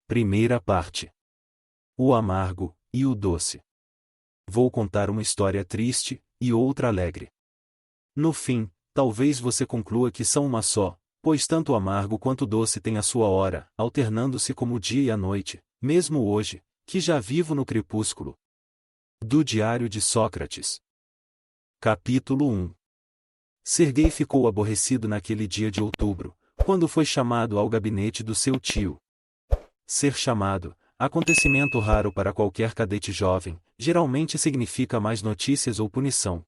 Primeira parte. O amargo e o doce. Vou contar uma história triste e outra alegre. No fim, talvez você conclua que são uma só, pois tanto o amargo quanto o doce têm a sua hora, alternando-se como o dia e a noite, mesmo hoje, que já vivo no crepúsculo. Do Diário de Sócrates. Capítulo 1. Serguei ficou aborrecido naquele dia de outubro, quando foi chamado ao gabinete do seu tio. Ser chamado, acontecimento raro para qualquer cadete jovem, geralmente significa mais notícias ou punição.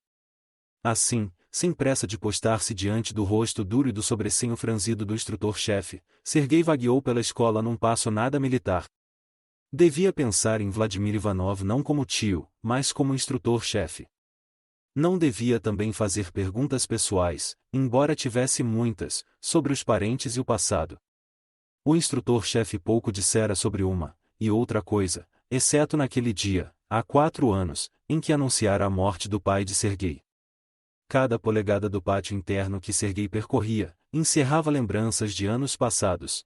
Assim, sem pressa de postar-se diante do rosto duro e do sobrecenho franzido do instrutor-chefe, Serguei vagueou pela escola num passo nada militar. Devia pensar em Vladimir Ivanov não como tio, mas como instrutor-chefe. Não devia também fazer perguntas pessoais, embora tivesse muitas, sobre os parentes e o passado. O instrutor-chefe pouco dissera sobre uma e outra coisa, exceto naquele dia, há 4 anos, em que anunciara a morte do pai de Serguei. Cada polegada do pátio interno que Serguei percorria, encerrava lembranças de anos passados.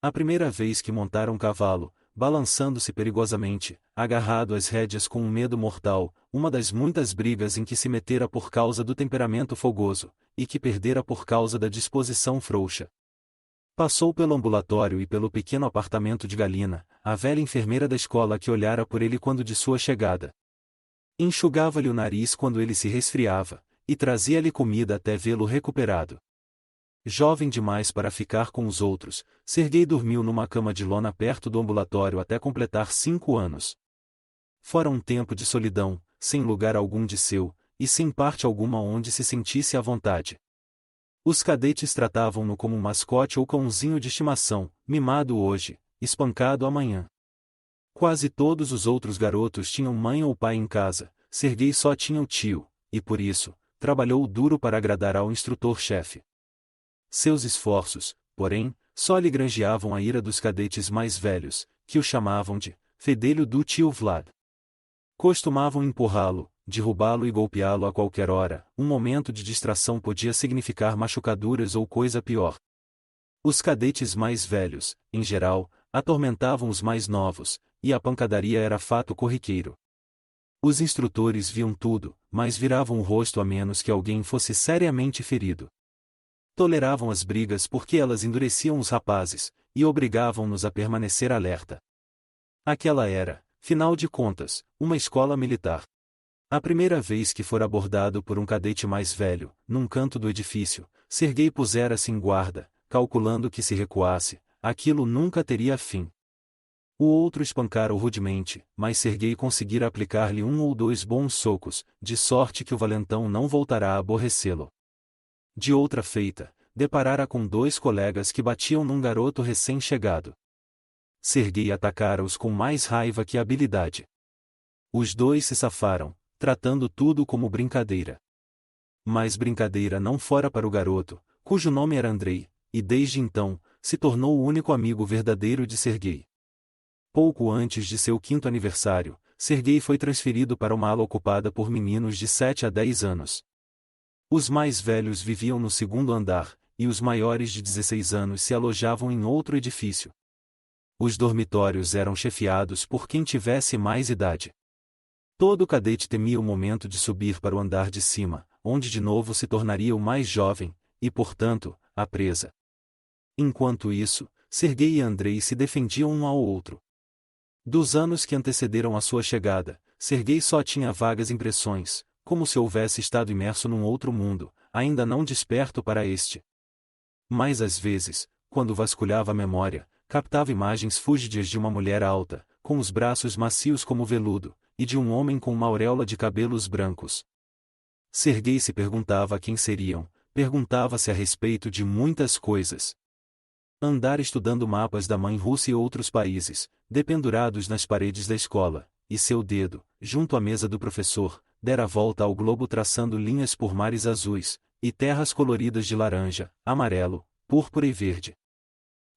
A primeira vez que montara um cavalo, balançando-se perigosamente, agarrado às rédeas com um medo mortal, uma das muitas brigas em que se metera por causa do temperamento fogoso, e que perdera por causa da disposição frouxa. Passou pelo ambulatório e pelo pequeno apartamento de Galina, a velha enfermeira da escola que olhara por ele quando de sua chegada. Enxugava-lhe o nariz quando ele se resfriava, e trazia-lhe comida até vê-lo recuperado. Jovem demais para ficar com os outros, Serguei dormiu numa cama de lona perto do ambulatório até completar 5 anos. Fora um tempo de solidão, sem lugar algum de seu, e sem parte alguma onde se sentisse à vontade. Os cadetes tratavam-no como um mascote ou cãozinho de estimação, mimado hoje, espancado amanhã. Quase todos os outros garotos tinham mãe ou pai em casa, Serguei só tinha o tio, e por isso, trabalhou duro para agradar ao instrutor-chefe. Seus esforços, porém, só lhe granjeavam a ira dos cadetes mais velhos, que o chamavam de fedelho do tio Vlad. Costumavam empurrá-lo, derrubá-lo e golpeá-lo a qualquer hora, um momento de distração podia significar machucaduras ou coisa pior. Os cadetes mais velhos, em geral, atormentavam os mais novos, e a pancadaria era fato corriqueiro. Os instrutores viam tudo, mas viravam o rosto a menos que alguém fosse seriamente ferido. Toleravam as brigas porque elas endureciam os rapazes, e obrigavam-nos a permanecer alerta. Aquela era, final de contas, uma escola militar. A primeira vez que for abordado por um cadete mais velho, num canto do edifício, Serguei pusera-se em guarda, calculando que se recuasse, aquilo nunca teria fim. O outro espancara-o rudemente, mas Serguei conseguira aplicar-lhe 1 ou 2 bons socos, de sorte que o valentão não voltará a aborrecê-lo. De outra feita, deparara com 2 colegas que batiam num garoto recém-chegado. Serguei atacara-os com mais raiva que habilidade. Os 2 se safaram, tratando tudo como brincadeira. Mas brincadeira não fora para o garoto, cujo nome era Andrei, e desde então, se tornou o único amigo verdadeiro de Serguei. Pouco antes de seu 5º aniversário, Serguei foi transferido para uma ala ocupada por meninos de 7 a 10 anos. Os mais velhos viviam no 2º andar, e os maiores de 16 anos se alojavam em outro edifício. Os dormitórios eram chefiados por quem tivesse mais idade. Todo cadete temia o momento de subir para o andar de cima, onde de novo se tornaria o mais jovem, e portanto, a presa. Enquanto isso, Serguei e Andrei se defendiam um ao outro. Dos anos que antecederam a sua chegada, Serguei só tinha vagas impressões, como se houvesse estado imerso num outro mundo, ainda não desperto para este. Mas às vezes, quando vasculhava a memória, captava imagens fúlgidas de uma mulher alta, com os braços macios como veludo, e de um homem com uma auréola de cabelos brancos. Serguei se perguntava quem seriam, perguntava-se a respeito de muitas coisas. Andara estudando mapas da mãe Rússia e outros países, dependurados nas paredes da escola, e seu dedo, junto à mesa do professor, dera a volta ao globo traçando linhas por mares azuis, e terras coloridas de laranja, amarelo, púrpura e verde.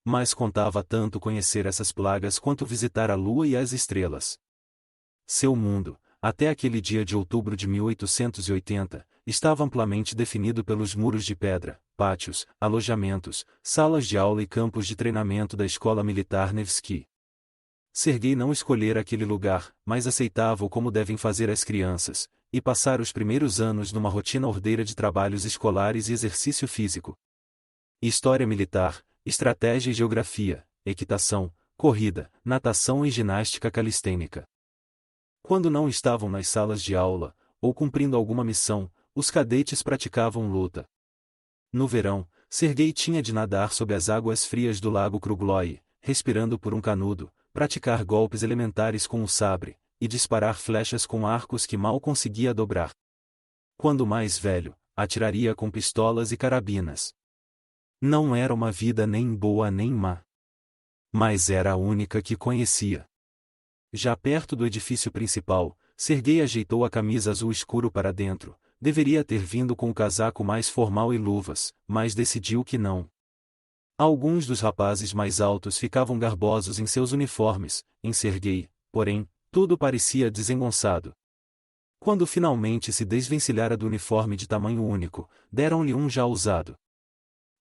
Mas contava tanto conhecer essas plagas quanto visitar a lua e as estrelas. Seu mundo, até aquele dia de outubro de 1880, estava amplamente definido pelos muros de pedra, pátios, alojamentos, salas de aula e campos de treinamento da escola militar Nevsky. Sergei não escolhera aquele lugar, mas aceitava-o como devem fazer as crianças, e passar os primeiros anos numa rotina ordeira de trabalhos escolares e exercício físico. História militar, estratégia e geografia, equitação, corrida, natação e ginástica calistênica. Quando não estavam nas salas de aula, ou cumprindo alguma missão, os cadetes praticavam luta. No verão, Sergei tinha de nadar sob as águas frias do lago Krugloe, respirando por um canudo, praticar golpes elementares com o sabre, e disparar flechas com arcos que mal conseguia dobrar. Quando mais velho, atiraria com pistolas e carabinas. Não era uma vida nem boa nem má. Mas era a única que conhecia. Já perto do edifício principal, Sergei ajeitou a camisa azul escuro para dentro. Deveria ter vindo com o casaco mais formal e luvas, mas decidiu que não. Alguns dos rapazes mais altos ficavam garbosos em seus uniformes, em Sergei, porém, tudo parecia desengonçado. Quando finalmente se desvencilhara do uniforme de tamanho único, deram-lhe um já usado.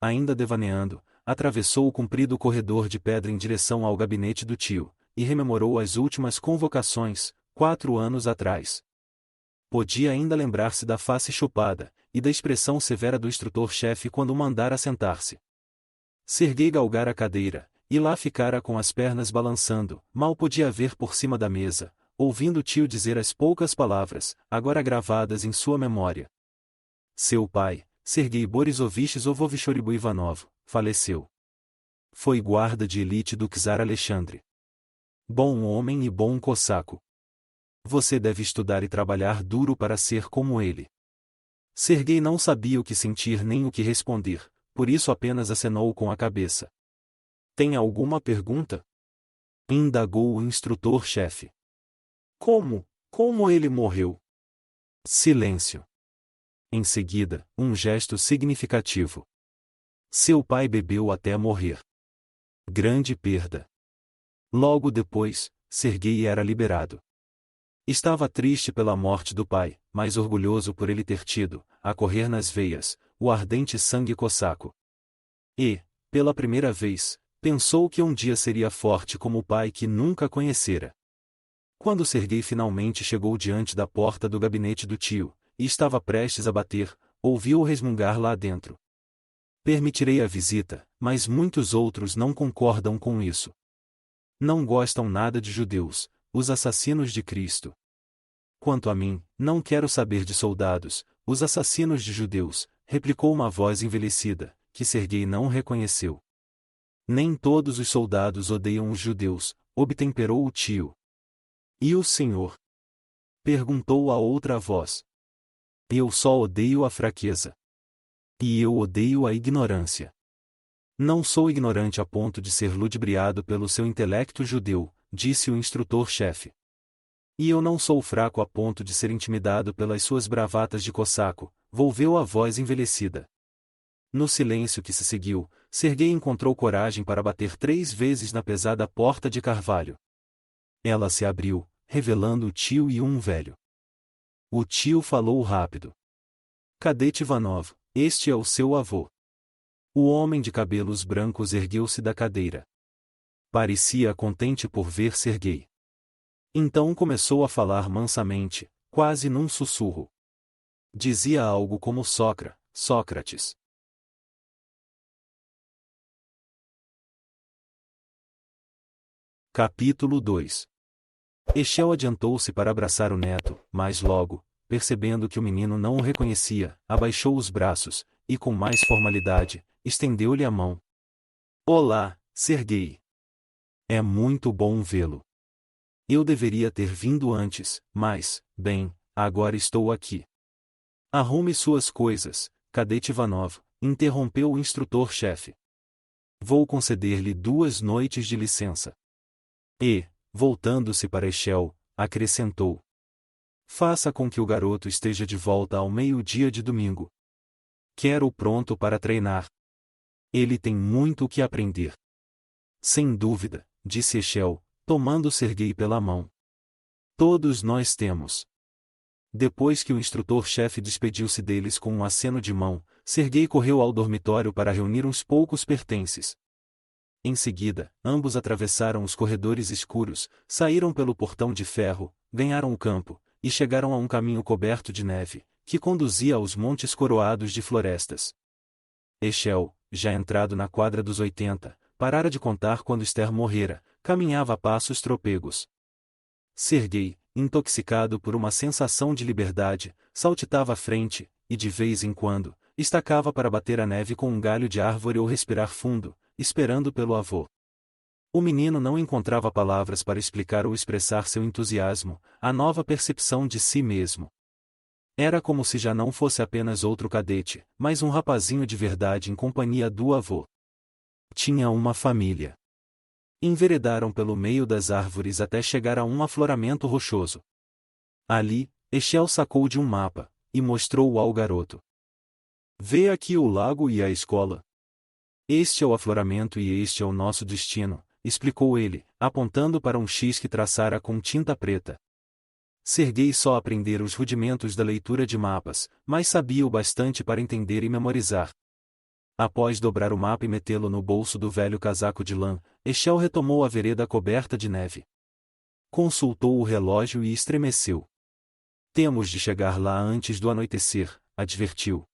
Ainda devaneando, atravessou o comprido corredor de pedra em direção ao gabinete do tio, e rememorou as últimas convocações, 4 anos atrás. Podia ainda lembrar-se da face chupada, e da expressão severa do instrutor-chefe quando o mandara sentar-se. Sergei galgara a cadeira, e lá ficara com as pernas balançando, mal podia ver por cima da mesa, ouvindo o tio dizer as poucas palavras, agora gravadas em sua memória. Seu pai, Sergei Borisovich Zovovichoribo Ivanov, faleceu. Foi guarda de elite do czar Alexandre. Bom homem e bom cossaco. Você deve estudar e trabalhar duro para ser como ele. Sergei não sabia o que sentir nem o que responder, por isso apenas acenou com a cabeça. Tem alguma pergunta? Indagou o instrutor-chefe. Como ele morreu? Silêncio. Em seguida, um gesto significativo. Seu pai bebeu até morrer. Grande perda. Logo depois, Sergei era liberado. Estava triste pela morte do pai, mas orgulhoso por ele ter tido, a correr nas veias, o ardente sangue cossaco. E, pela primeira vez, pensou que um dia seria forte como o pai que nunca conhecera. Quando Sergei finalmente chegou diante da porta do gabinete do tio, e estava prestes a bater, ouviu-o resmungar lá dentro. Permitirei a visita, mas muitos outros não concordam com isso. Não gostam nada de judeus, os assassinos de Cristo. Quanto a mim, não quero saber de soldados, os assassinos de judeus, replicou uma voz envelhecida, que Sergei não reconheceu. Nem todos os soldados odeiam os judeus, obtemperou o tio. E o senhor? Perguntou a outra voz. Eu só odeio a fraqueza. E eu odeio a ignorância. Não sou ignorante a ponto de ser ludibriado pelo seu intelecto judeu, disse o instrutor-chefe. E eu não sou fraco a ponto de ser intimidado pelas suas bravatas de cossaco, volveu a voz envelhecida. No silêncio que se seguiu, Sergei encontrou coragem para bater 3 vezes na pesada porta de carvalho. Ela se abriu, revelando o tio e um velho. O tio falou rápido. Cadete Ivanov, este é o seu avô. O homem de cabelos brancos ergueu-se da cadeira. Parecia contente por ver Sergei. Então começou a falar mansamente, quase num sussurro. Dizia algo como Sócrates. Capítulo 2. Eshel adiantou-se para abraçar o neto, mas logo, percebendo que o menino não o reconhecia, abaixou os braços, e com mais formalidade, estendeu-lhe a mão. Olá, Sergei. É muito bom vê-lo. Eu deveria ter vindo antes, mas, bem, agora estou aqui. Arrume suas coisas, Cadete Ivanov, interrompeu o instrutor-chefe. Vou conceder-lhe 2 noites de licença. E, voltando-se para Eshel, acrescentou. Faça com que o garoto esteja de volta ao meio-dia de domingo. Quero-o pronto para treinar. Ele tem muito o que aprender. Sem dúvida, disse Eshel, tomando Sergei pela mão. Todos nós temos. Depois que o instrutor-chefe despediu-se deles com um aceno de mão, Serguei correu ao dormitório para reunir uns poucos pertences. Em seguida, ambos atravessaram os corredores escuros, saíram pelo portão de ferro, ganharam o campo, e chegaram a um caminho coberto de neve, que conduzia aos montes coroados de florestas. Eshel, já entrado na quadra dos 80, parara de contar quando Esther morrera, caminhava a passos trôpegos. Serguei, intoxicado por uma sensação de liberdade, saltitava à frente, e de vez em quando, estacava para bater a neve com um galho de árvore ou respirar fundo, esperando pelo avô. O menino não encontrava palavras para explicar ou expressar seu entusiasmo, a nova percepção de si mesmo. Era como se já não fosse apenas outro cadete, mas um rapazinho de verdade em companhia do avô. Tinha uma família. Enveredaram pelo meio das árvores até chegar a um afloramento rochoso. Ali, Eshel sacou de um mapa, e mostrou-o ao garoto. Vê aqui o lago e a escola. Este é o afloramento e este é o nosso destino, explicou ele, apontando para um X que traçara com tinta preta. Serguei só aprendera os rudimentos da leitura de mapas, mas sabia o bastante para entender e memorizar. Após dobrar o mapa e metê-lo no bolso do velho casaco de lã, Eshel retomou a vereda coberta de neve. Consultou o relógio e estremeceu. Temos de chegar lá antes do anoitecer, advertiu.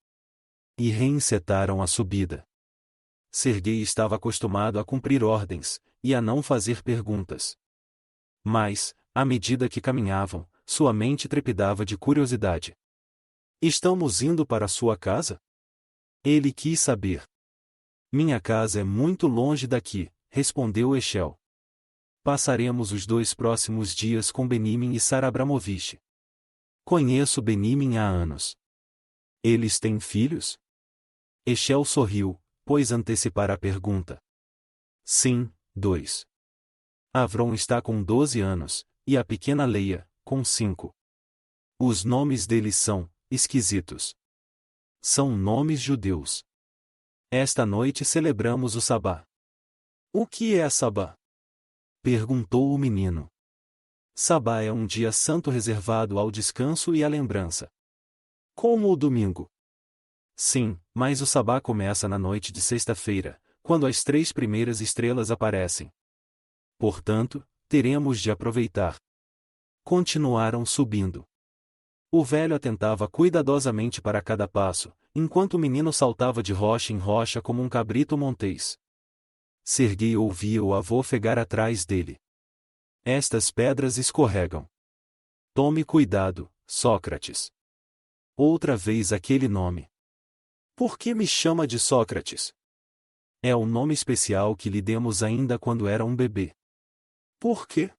E reencetaram a subida. Serguei estava acostumado a cumprir ordens, e a não fazer perguntas. Mas, à medida que caminhavam, sua mente trepidava de curiosidade. Estamos indo para sua casa? Ele quis saber. Minha casa é muito longe daqui, respondeu Eshel. Passaremos os 2 próximos dias com Benimin e Sara Abramovich. Conheço Benimin há anos. Eles têm filhos? Eshel sorriu, pois antecipara a pergunta. Sim, 2. Avron está com 12 anos, e a pequena Leia, com 5. Os nomes deles são esquisitos. São nomes judeus. Esta noite celebramos o Sabá. O que é Sabá? Perguntou o menino. Sabá é um dia santo reservado ao descanso e à lembrança. Como o domingo. Sim, mas o Sabá começa na noite de sexta-feira, quando as 3 primeiras estrelas aparecem. Portanto, teremos de aproveitar. Continuaram subindo. O velho atentava cuidadosamente para cada passo, enquanto o menino saltava de rocha em rocha como um cabrito montês. Serguei ouvia o avô ofegar atrás dele. Estas pedras escorregam. Tome cuidado, Sócrates. Outra vez aquele nome. Por que me chama de Sócrates? É o nome especial que lhe demos ainda quando era um bebê. Por quê?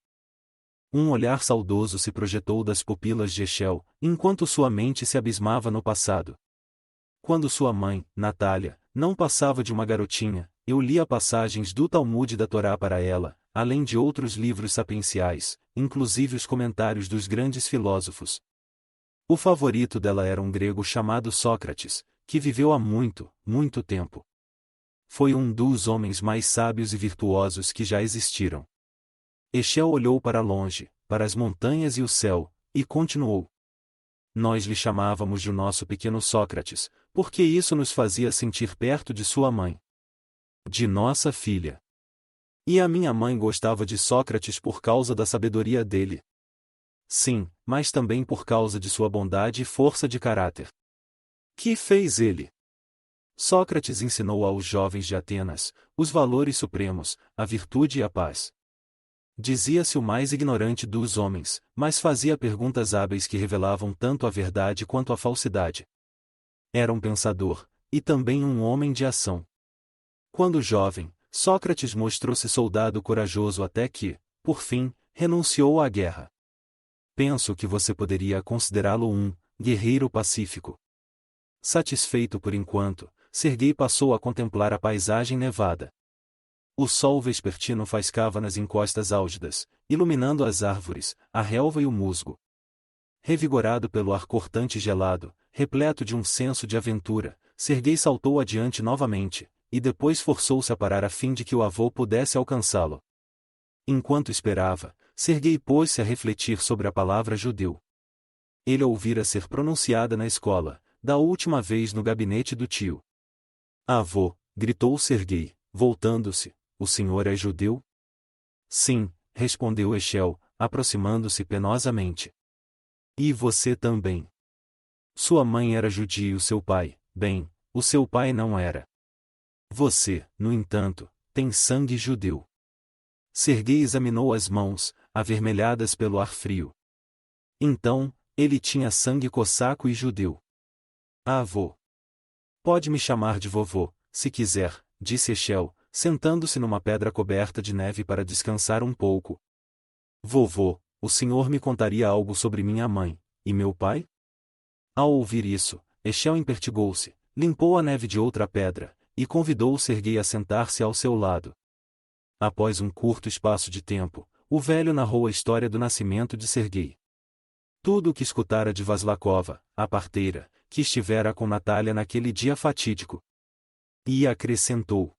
Um olhar saudoso se projetou das pupilas de Eshel, enquanto sua mente se abismava no passado. Quando sua mãe, Natália, não passava de uma garotinha, eu lia passagens do Talmud da Torá para ela, além de outros livros sapienciais, inclusive os comentários dos grandes filósofos. O favorito dela era um grego chamado Sócrates, que viveu há muito, muito tempo. Foi um dos homens mais sábios e virtuosos que já existiram. Eshel olhou para longe, para as montanhas e o céu, e continuou. Nós lhe chamávamos de nosso pequeno Sócrates, porque isso nos fazia sentir perto de sua mãe. De nossa filha. E a minha mãe gostava de Sócrates por causa da sabedoria dele. Sim, mas também por causa de sua bondade e força de caráter. Que fez ele? Sócrates ensinou aos jovens de Atenas os valores supremos, a virtude e a paz. Dizia-se o mais ignorante dos homens, mas fazia perguntas hábeis que revelavam tanto a verdade quanto a falsidade. Era um pensador, e também um homem de ação. Quando jovem, Sócrates mostrou-se soldado corajoso até que, por fim, renunciou à guerra. Penso que você poderia considerá-lo um guerreiro pacífico. Satisfeito por enquanto, Serguei passou a contemplar a paisagem nevada. O sol vespertino faiscava nas encostas álgidas, iluminando as árvores, a relva e o musgo. Revigorado pelo ar cortante e gelado, repleto de um senso de aventura, Serguei saltou adiante novamente, e depois forçou-se a parar a fim de que o avô pudesse alcançá-lo. Enquanto esperava, Serguei pôs-se a refletir sobre a palavra judeu. Ele a ouvira ser pronunciada na escola, da última vez no gabinete do tio. Avô, gritou Serguei, voltando-se, o senhor é judeu? Sim, respondeu Eshel, aproximando-se penosamente. E você também. Sua mãe era judia e seu pai, bem, o seu pai não era. Você, no entanto, tem sangue judeu. Serguei examinou as mãos, avermelhadas pelo ar frio. Então, ele tinha sangue cossaco e judeu. Avô. Pode me chamar de vovô, se quiser, disse Eshel, sentando-se numa pedra coberta de neve para descansar um pouco. Vovô, o senhor me contaria algo sobre minha mãe, e meu pai? Ao ouvir isso, Eshel empertigou-se, limpou a neve de outra pedra, e convidou Serguei a sentar-se ao seu lado. Após um curto espaço de tempo, o velho narrou a história do nascimento de Serguei. Tudo o que escutara de Vaslakova, a parteira, que estivera com Natália naquele dia fatídico. E acrescentou: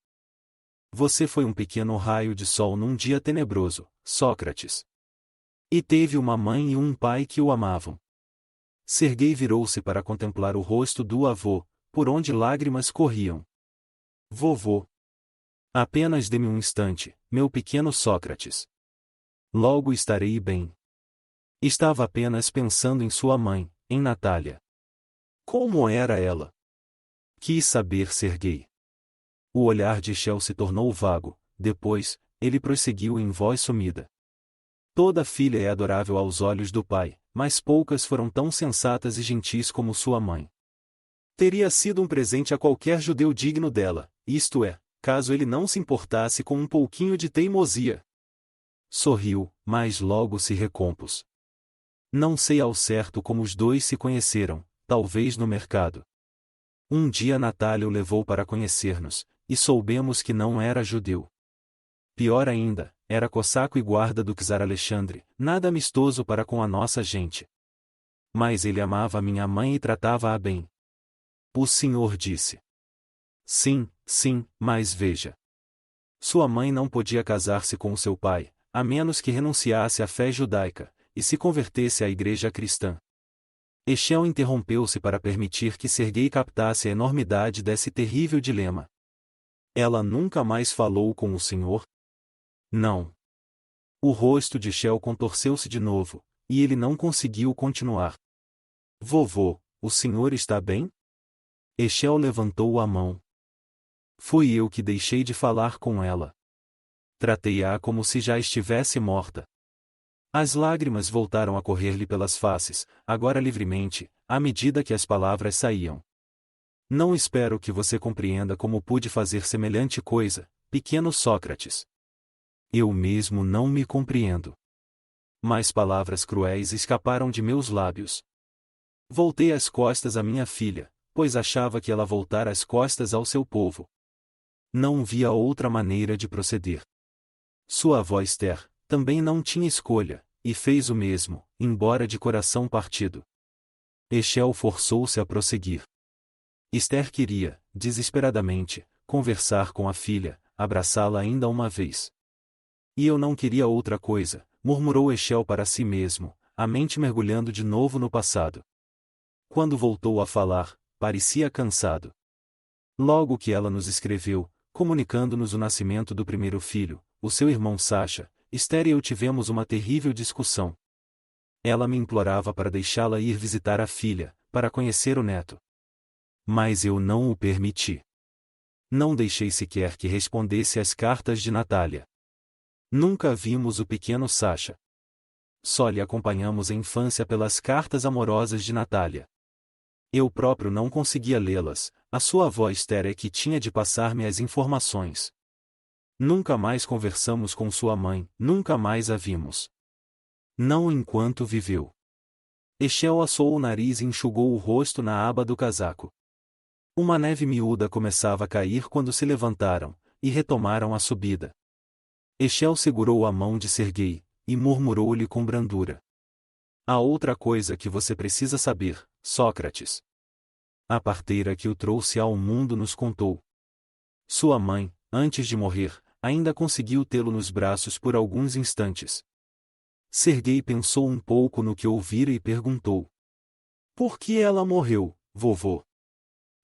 Você foi um pequeno raio de sol num dia tenebroso, Sócrates. E teve uma mãe e um pai que o amavam. Serguei virou-se para contemplar o rosto do avô, por onde lágrimas corriam. Vovô. Apenas dê-me um instante, meu pequeno Sócrates. Logo estarei bem. Estava apenas pensando em sua mãe, em Natália. Como era ela? Quis saber Serguei. O olhar de Eshel se tornou vago, depois, ele prosseguiu em voz sumida. Toda filha é adorável aos olhos do pai, mas poucas foram tão sensatas e gentis como sua mãe. Teria sido um presente a qualquer judeu digno dela, isto é, caso ele não se importasse com um pouquinho de teimosia. Sorriu, mas logo se recompôs. Não sei ao certo como os dois se conheceram, talvez no mercado. Um dia Natália o levou para conhecer-nos, e soubemos que não era judeu. Pior ainda, era cossaco e guarda do czar Alexandre, nada amistoso para com a nossa gente. Mas ele amava minha mãe e tratava-a bem. O senhor disse. Sim, sim, mas veja. Sua mãe não podia casar-se com o seu pai, a menos que renunciasse à fé judaica, e se convertesse à igreja cristã. Eshel interrompeu-se para permitir que Serguei captasse a enormidade desse terrível dilema. Ela nunca mais falou com o senhor? Não. O rosto de Eshel contorceu-se de novo, e ele não conseguiu continuar. Vovô, o senhor está bem? Eshel levantou a mão. Fui eu que deixei de falar com ela. Tratei-a como se já estivesse morta. As lágrimas voltaram a correr-lhe pelas faces, agora livremente, à medida que as palavras saíam. Não espero que você compreenda como pude fazer semelhante coisa, pequeno Sócrates. Eu mesmo não me compreendo. Mas palavras cruéis escaparam de meus lábios. Voltei as costas à minha filha, pois achava que ela voltara as costas ao seu povo. Não via outra maneira de proceder. Sua avó Esther também não tinha escolha, e fez o mesmo, embora de coração partido. Eshel forçou-se a prosseguir. Esther queria, desesperadamente, conversar com a filha, abraçá-la ainda uma vez. E eu não queria outra coisa, murmurou Eshel para si mesmo, a mente mergulhando de novo no passado. Quando voltou a falar, parecia cansado. Logo que ela nos escreveu, comunicando-nos o nascimento do primeiro filho, o seu irmão Sasha, Esther e eu tivemos uma terrível discussão. Ela me implorava para deixá-la ir visitar a filha, para conhecer o neto. Mas eu não o permiti. Não deixei sequer que respondesse às cartas de Natália. Nunca vimos o pequeno Sasha. Só lhe acompanhamos a infância pelas cartas amorosas de Natália. Eu próprio não conseguia lê-las, a sua avó Esther é que tinha de passar-me as informações. Nunca mais conversamos com sua mãe, nunca mais a vimos. Não enquanto viveu. Eshel assou o nariz e enxugou o rosto na aba do casaco. Uma neve miúda começava a cair quando se levantaram, e retomaram a subida. Eshel segurou a mão de Serguei, e murmurou-lhe com brandura. Há outra coisa que você precisa saber, Sócrates. A parteira que o trouxe ao mundo nos contou. Sua mãe, antes de morrer, ainda conseguiu tê-lo nos braços por alguns instantes. Serguei pensou um pouco no que ouvira e perguntou. Por que ela morreu, vovô?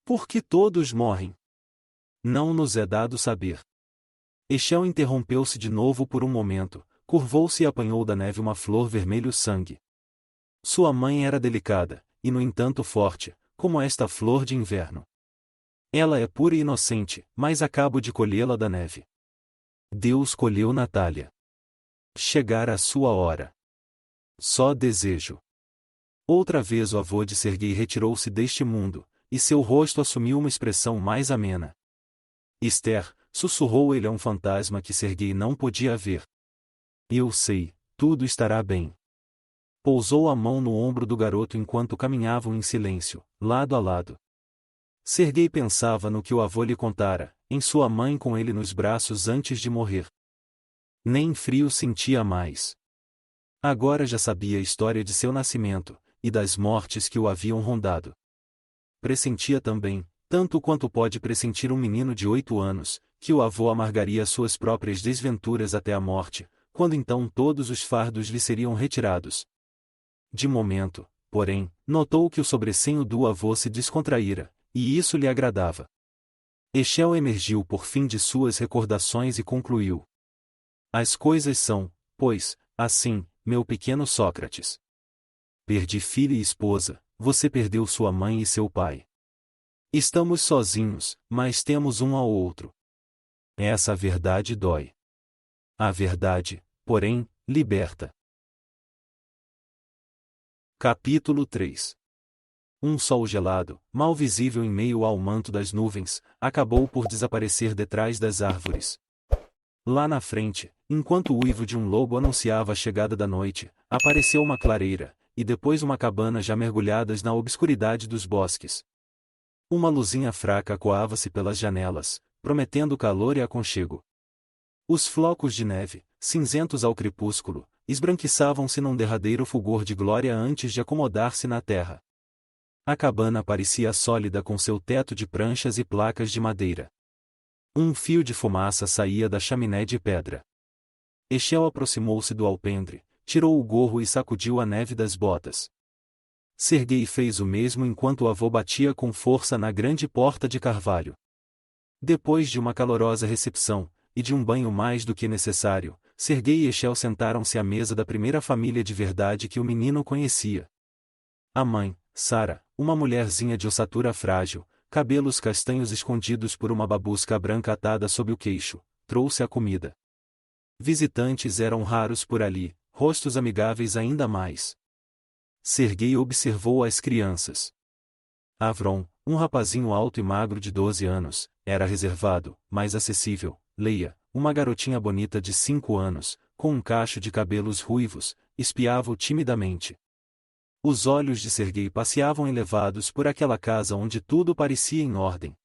Por que todos morrem? Não nos é dado saber. Eshel interrompeu-se de novo por um momento, curvou-se e apanhou da neve uma flor vermelho sangue. Sua mãe era delicada, e no entanto forte, como esta flor de inverno. Ela é pura e inocente, mas acabo de colhê-la da neve. Deus colheu Natália. Chegara a sua hora. Só desejo. Outra vez o avô de Serguei retirou-se deste mundo, e seu rosto assumiu uma expressão mais amena. Esther, sussurrou ele a um fantasma que Serguei não podia ver. Eu sei, tudo estará bem. Pousou a mão no ombro do garoto enquanto caminhavam em silêncio, lado a lado. Serguei pensava no que o avô lhe contara, em sua mãe com ele nos braços antes de morrer. Nem frio sentia mais. Agora já sabia a história de seu nascimento, e das mortes que o haviam rondado. Pressentia também, tanto quanto pode pressentir um menino de 8 anos, que o avô amargaria suas próprias desventuras até a morte, quando então todos os fardos lhe seriam retirados. De momento, porém, notou que o sobrecenho do avô se descontraíra, e isso lhe agradava. Eshel emergiu por fim de suas recordações e concluiu. As coisas são, pois, assim, meu pequeno Sócrates. Perdi filha e esposa, você perdeu sua mãe e seu pai. Estamos sozinhos, mas temos um ao outro. Essa verdade dói. A verdade, porém, liberta. Capítulo 3. Um sol gelado, mal visível em meio ao manto das nuvens, acabou por desaparecer detrás das árvores. Lá na frente, enquanto o uivo de um lobo anunciava a chegada da noite, apareceu uma clareira, e depois uma cabana já mergulhadas na obscuridade dos bosques. Uma luzinha fraca coava-se pelas janelas, prometendo calor e aconchego. Os flocos de neve, cinzentos ao crepúsculo, esbranquiçavam-se num derradeiro fulgor de glória antes de acomodar-se na terra. A cabana parecia sólida com seu teto de pranchas e placas de madeira. Um fio de fumaça saía da chaminé de pedra. Eshel aproximou-se do alpendre, tirou o gorro e sacudiu a neve das botas. Serguei fez o mesmo enquanto o avô batia com força na grande porta de carvalho. Depois de uma calorosa recepção, e de um banho mais do que necessário, Serguei e Eshel sentaram-se à mesa da primeira família de verdade que o menino conhecia. A mãe, Sara, uma mulherzinha de ossatura frágil, cabelos castanhos escondidos por uma babusca branca atada sob o queixo, trouxe a comida. Visitantes eram raros por ali, rostos amigáveis ainda mais. Serguei observou as crianças. Avron, um rapazinho alto e magro de 12 anos, era reservado, mais acessível. Leia, uma garotinha bonita de 5 anos, com um cacho de cabelos ruivos, espiava-o timidamente. Os olhos de Serguei passeavam elevados por aquela casa onde tudo parecia em ordem.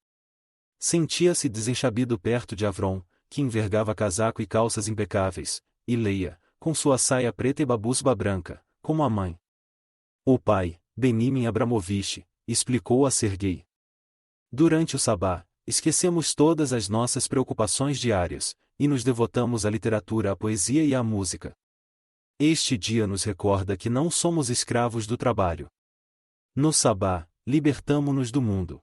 Sentia-se desenchabido perto de Avron, que envergava casaco e calças impecáveis, e Leia, com sua saia preta e babusba branca, como a mãe. O pai, Benimim Abramovich, explicou a Serguei. Durante o sabá, esquecemos todas as nossas preocupações diárias, e nos devotamos à literatura, à poesia e à música. Este dia nos recorda que não somos escravos do trabalho. No sabá, libertamo-nos do mundo.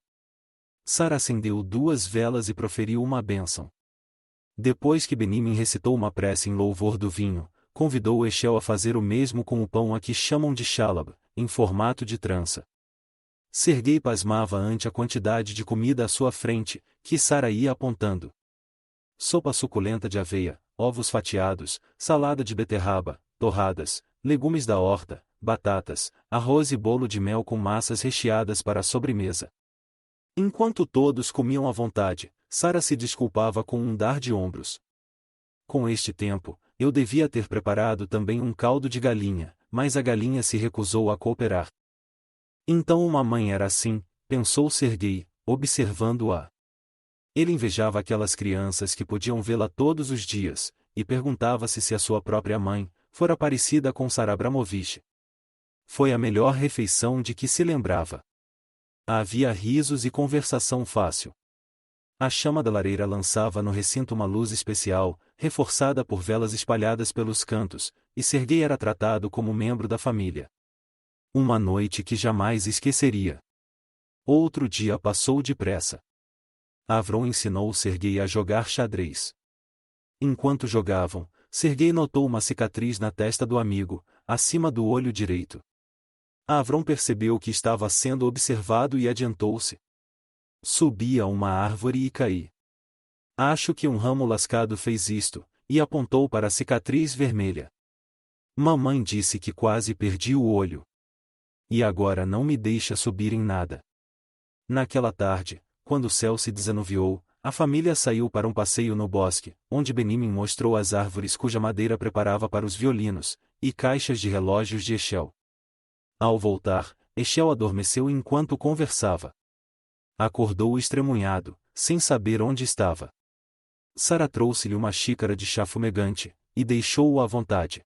Sara acendeu 2 velas e proferiu uma bênção. Depois que Benimim recitou uma prece em louvor do vinho, convidou Eshel a fazer o mesmo com o pão a que chamam de shalab, em formato de trança. Serguei pasmava ante a quantidade de comida à sua frente, que Sara ia apontando. Sopa suculenta de aveia, ovos fatiados, salada de beterraba, torradas, legumes da horta, batatas, arroz e bolo de mel com massas recheadas para a sobremesa. Enquanto todos comiam à vontade, Sara se desculpava com um dar de ombros. Com este tempo, eu devia ter preparado também um caldo de galinha, mas a galinha se recusou a cooperar. Então uma mãe era assim, pensou Serguei, observando-a. Ele invejava aquelas crianças que podiam vê-la todos os dias, e perguntava-se se a sua própria mãe fora parecida com Sara Abramovich. Foi a melhor refeição de que se lembrava. Havia risos e conversação fácil. A chama da lareira lançava no recinto uma luz especial, reforçada por velas espalhadas pelos cantos, e Serguei era tratado como membro da família. Uma noite que jamais esqueceria. Outro dia passou depressa. Avron ensinou Serguei a jogar xadrez. Enquanto jogavam, Serguei notou uma cicatriz na testa do amigo, acima do olho direito. Avron percebeu que estava sendo observado e adiantou-se. Subi a uma árvore e caí. Acho que um ramo lascado fez isto, e apontou para a cicatriz vermelha. Mamãe disse que quase perdi o olho. E agora não me deixa subir em nada. Naquela tarde, quando o céu se desanuviou, a família saiu para um passeio no bosque, onde Benjamin mostrou as árvores cuja madeira preparava para os violinos, e caixas de relógios de Eshel. Ao voltar, Eshel adormeceu enquanto conversava. Acordou estremunhado, sem saber onde estava. Sara trouxe-lhe uma xícara de chá fumegante, e deixou-o à vontade.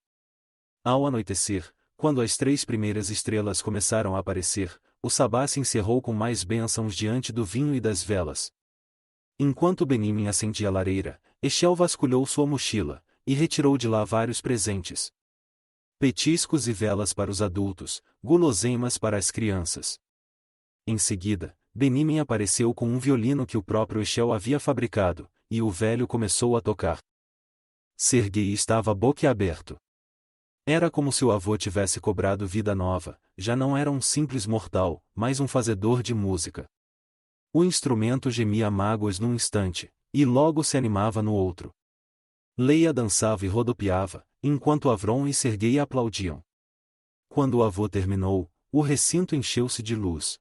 Ao anoitecer, quando as 3 primeiras estrelas começaram a aparecer, o sabá se encerrou com mais bênçãos diante do vinho e das velas. Enquanto Benjamin acendia a lareira, Eshel vasculhou sua mochila, e retirou de lá vários presentes. Petiscos e velas para os adultos, guloseimas para as crianças. Em seguida, Benjamin apareceu com um violino que o próprio Eshel havia fabricado, e o velho começou a tocar. Serguei estava boquiaberto. Era como se o avô tivesse cobrado vida nova, já não era um simples mortal, mas um fazedor de música. O instrumento gemia mágoas num instante, e logo se animava no outro. Leia dançava e rodopiava, enquanto Avron e Serguei aplaudiam. Quando o avô terminou, o recinto encheu-se de luz.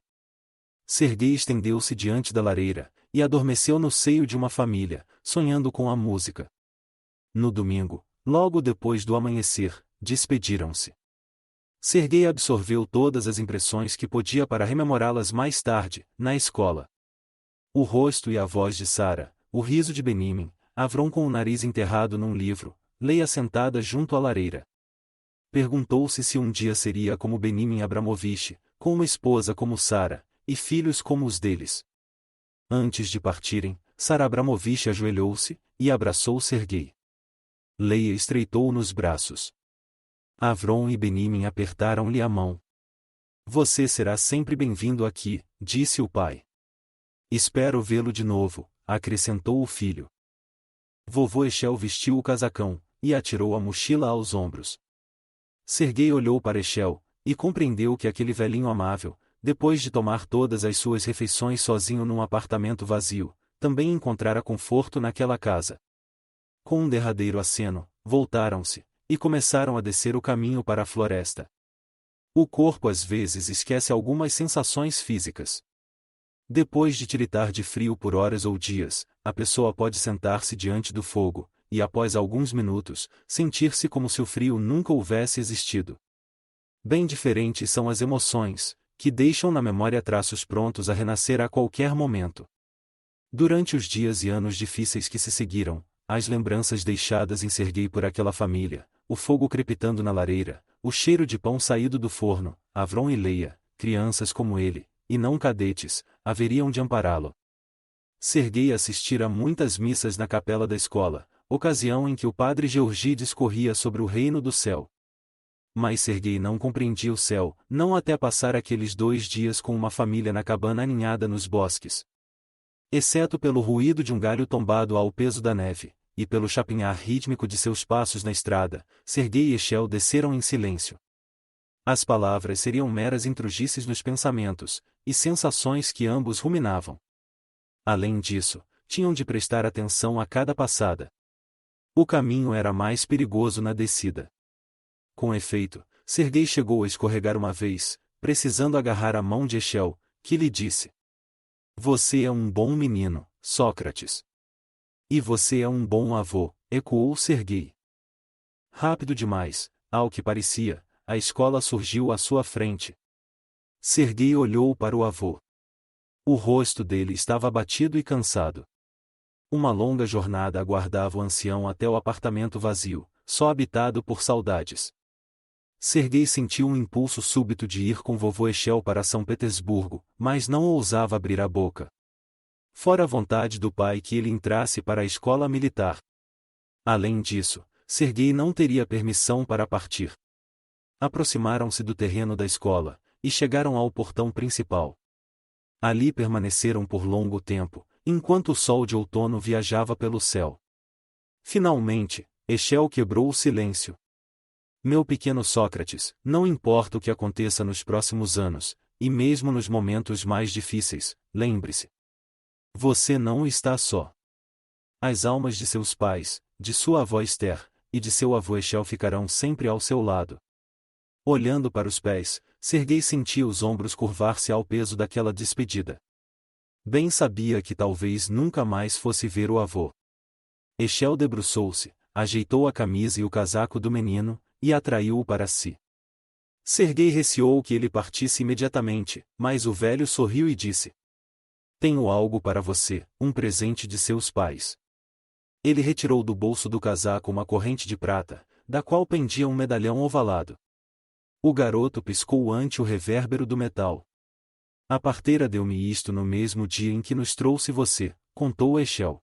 Serguei estendeu-se diante da lareira, e adormeceu no seio de uma família, sonhando com a música. No domingo, logo depois do amanhecer, despediram-se. Serguei absorveu todas as impressões que podia para rememorá-las mais tarde, na escola. O rosto e a voz de Sara, o riso de Benjamin, Avron com o nariz enterrado num livro, Leia sentada junto à lareira. Perguntou-se se um dia seria como Benjamin Abramovich, com uma esposa como Sara, e filhos como os deles. Antes de partirem, Sara Abramovich ajoelhou-se, e abraçou Serguei. Leia estreitou-o nos braços. Avron e Benjamin apertaram-lhe a mão. Você será sempre bem-vindo aqui, disse o pai. Espero vê-lo de novo, acrescentou o filho. Vovô Eshel vestiu o casacão, e atirou a mochila aos ombros. Serguei olhou para Eshel, e compreendeu que aquele velhinho amável, depois de tomar todas as suas refeições sozinho num apartamento vazio, também encontrara conforto naquela casa. Com um derradeiro aceno, voltaram-se, e começaram a descer o caminho para a floresta. O corpo às vezes esquece algumas sensações físicas. Depois de tiritar de frio por horas ou dias, a pessoa pode sentar-se diante do fogo, e após alguns minutos, sentir-se como se o frio nunca houvesse existido. Bem diferentes são as emoções, que deixam na memória traços prontos a renascer a qualquer momento. Durante os dias e anos difíceis que se seguiram, as lembranças deixadas em Serguei por aquela família, o fogo crepitando na lareira, o cheiro de pão saído do forno, Avron e Leia, crianças como ele, e não cadetes, haveriam de ampará-lo. Serguei assistira a muitas missas na capela da escola, ocasião em que o padre Georgi discorria sobre o reino do céu. Mas Serguei não compreendia o céu, não até passar aqueles 2 dias com uma família na cabana aninhada nos bosques. Exceto pelo ruído de um galho tombado ao peso da neve, e pelo chapinhar rítmico de seus passos na estrada, Serguei e Eshel desceram em silêncio. As palavras seriam meras intrugices nos pensamentos, e sensações que ambos ruminavam. Além disso, tinham de prestar atenção a cada passada. O caminho era mais perigoso na descida. Com efeito, Serguei chegou a escorregar uma vez, precisando agarrar a mão de Eshel, que lhe disse: Você é um bom menino, Sócrates. E você é um bom avô, ecoou Serguei. Rápido demais, ao que parecia, a escola surgiu à sua frente. Serguei olhou para o avô. O rosto dele estava abatido e cansado. Uma longa jornada aguardava o ancião até o apartamento vazio, só habitado por saudades. Serguei sentiu um impulso súbito de ir com vovô Eshel para São Petersburgo, mas não ousava abrir a boca. Fora a vontade do pai que ele entrasse para a escola militar. Além disso, Serguei não teria permissão para partir. Aproximaram-se do terreno da escola, e chegaram ao portão principal. Ali permaneceram por longo tempo, enquanto o sol de outono viajava pelo céu. Finalmente, Eshel quebrou o silêncio. Meu pequeno Sócrates, não importa o que aconteça nos próximos anos, e mesmo nos momentos mais difíceis, lembre-se. Você não está só. As almas de seus pais, de sua avó Esther, e de seu avô Eshel ficarão sempre ao seu lado. Olhando para os pés, Serguei sentia os ombros curvar-se ao peso daquela despedida. Bem sabia que talvez nunca mais fosse ver o avô. Eshel debruçou-se, ajeitou a camisa e o casaco do menino, e atraiu-o para si. Serguei receou que ele partisse imediatamente, mas o velho sorriu e disse: Tenho algo para você, um presente de seus pais. Ele retirou do bolso do casaco uma corrente de prata, da qual pendia um medalhão ovalado. O garoto piscou ante o revérbero do metal. A parteira deu-me isto no mesmo dia em que nos trouxe você, contou Eshel.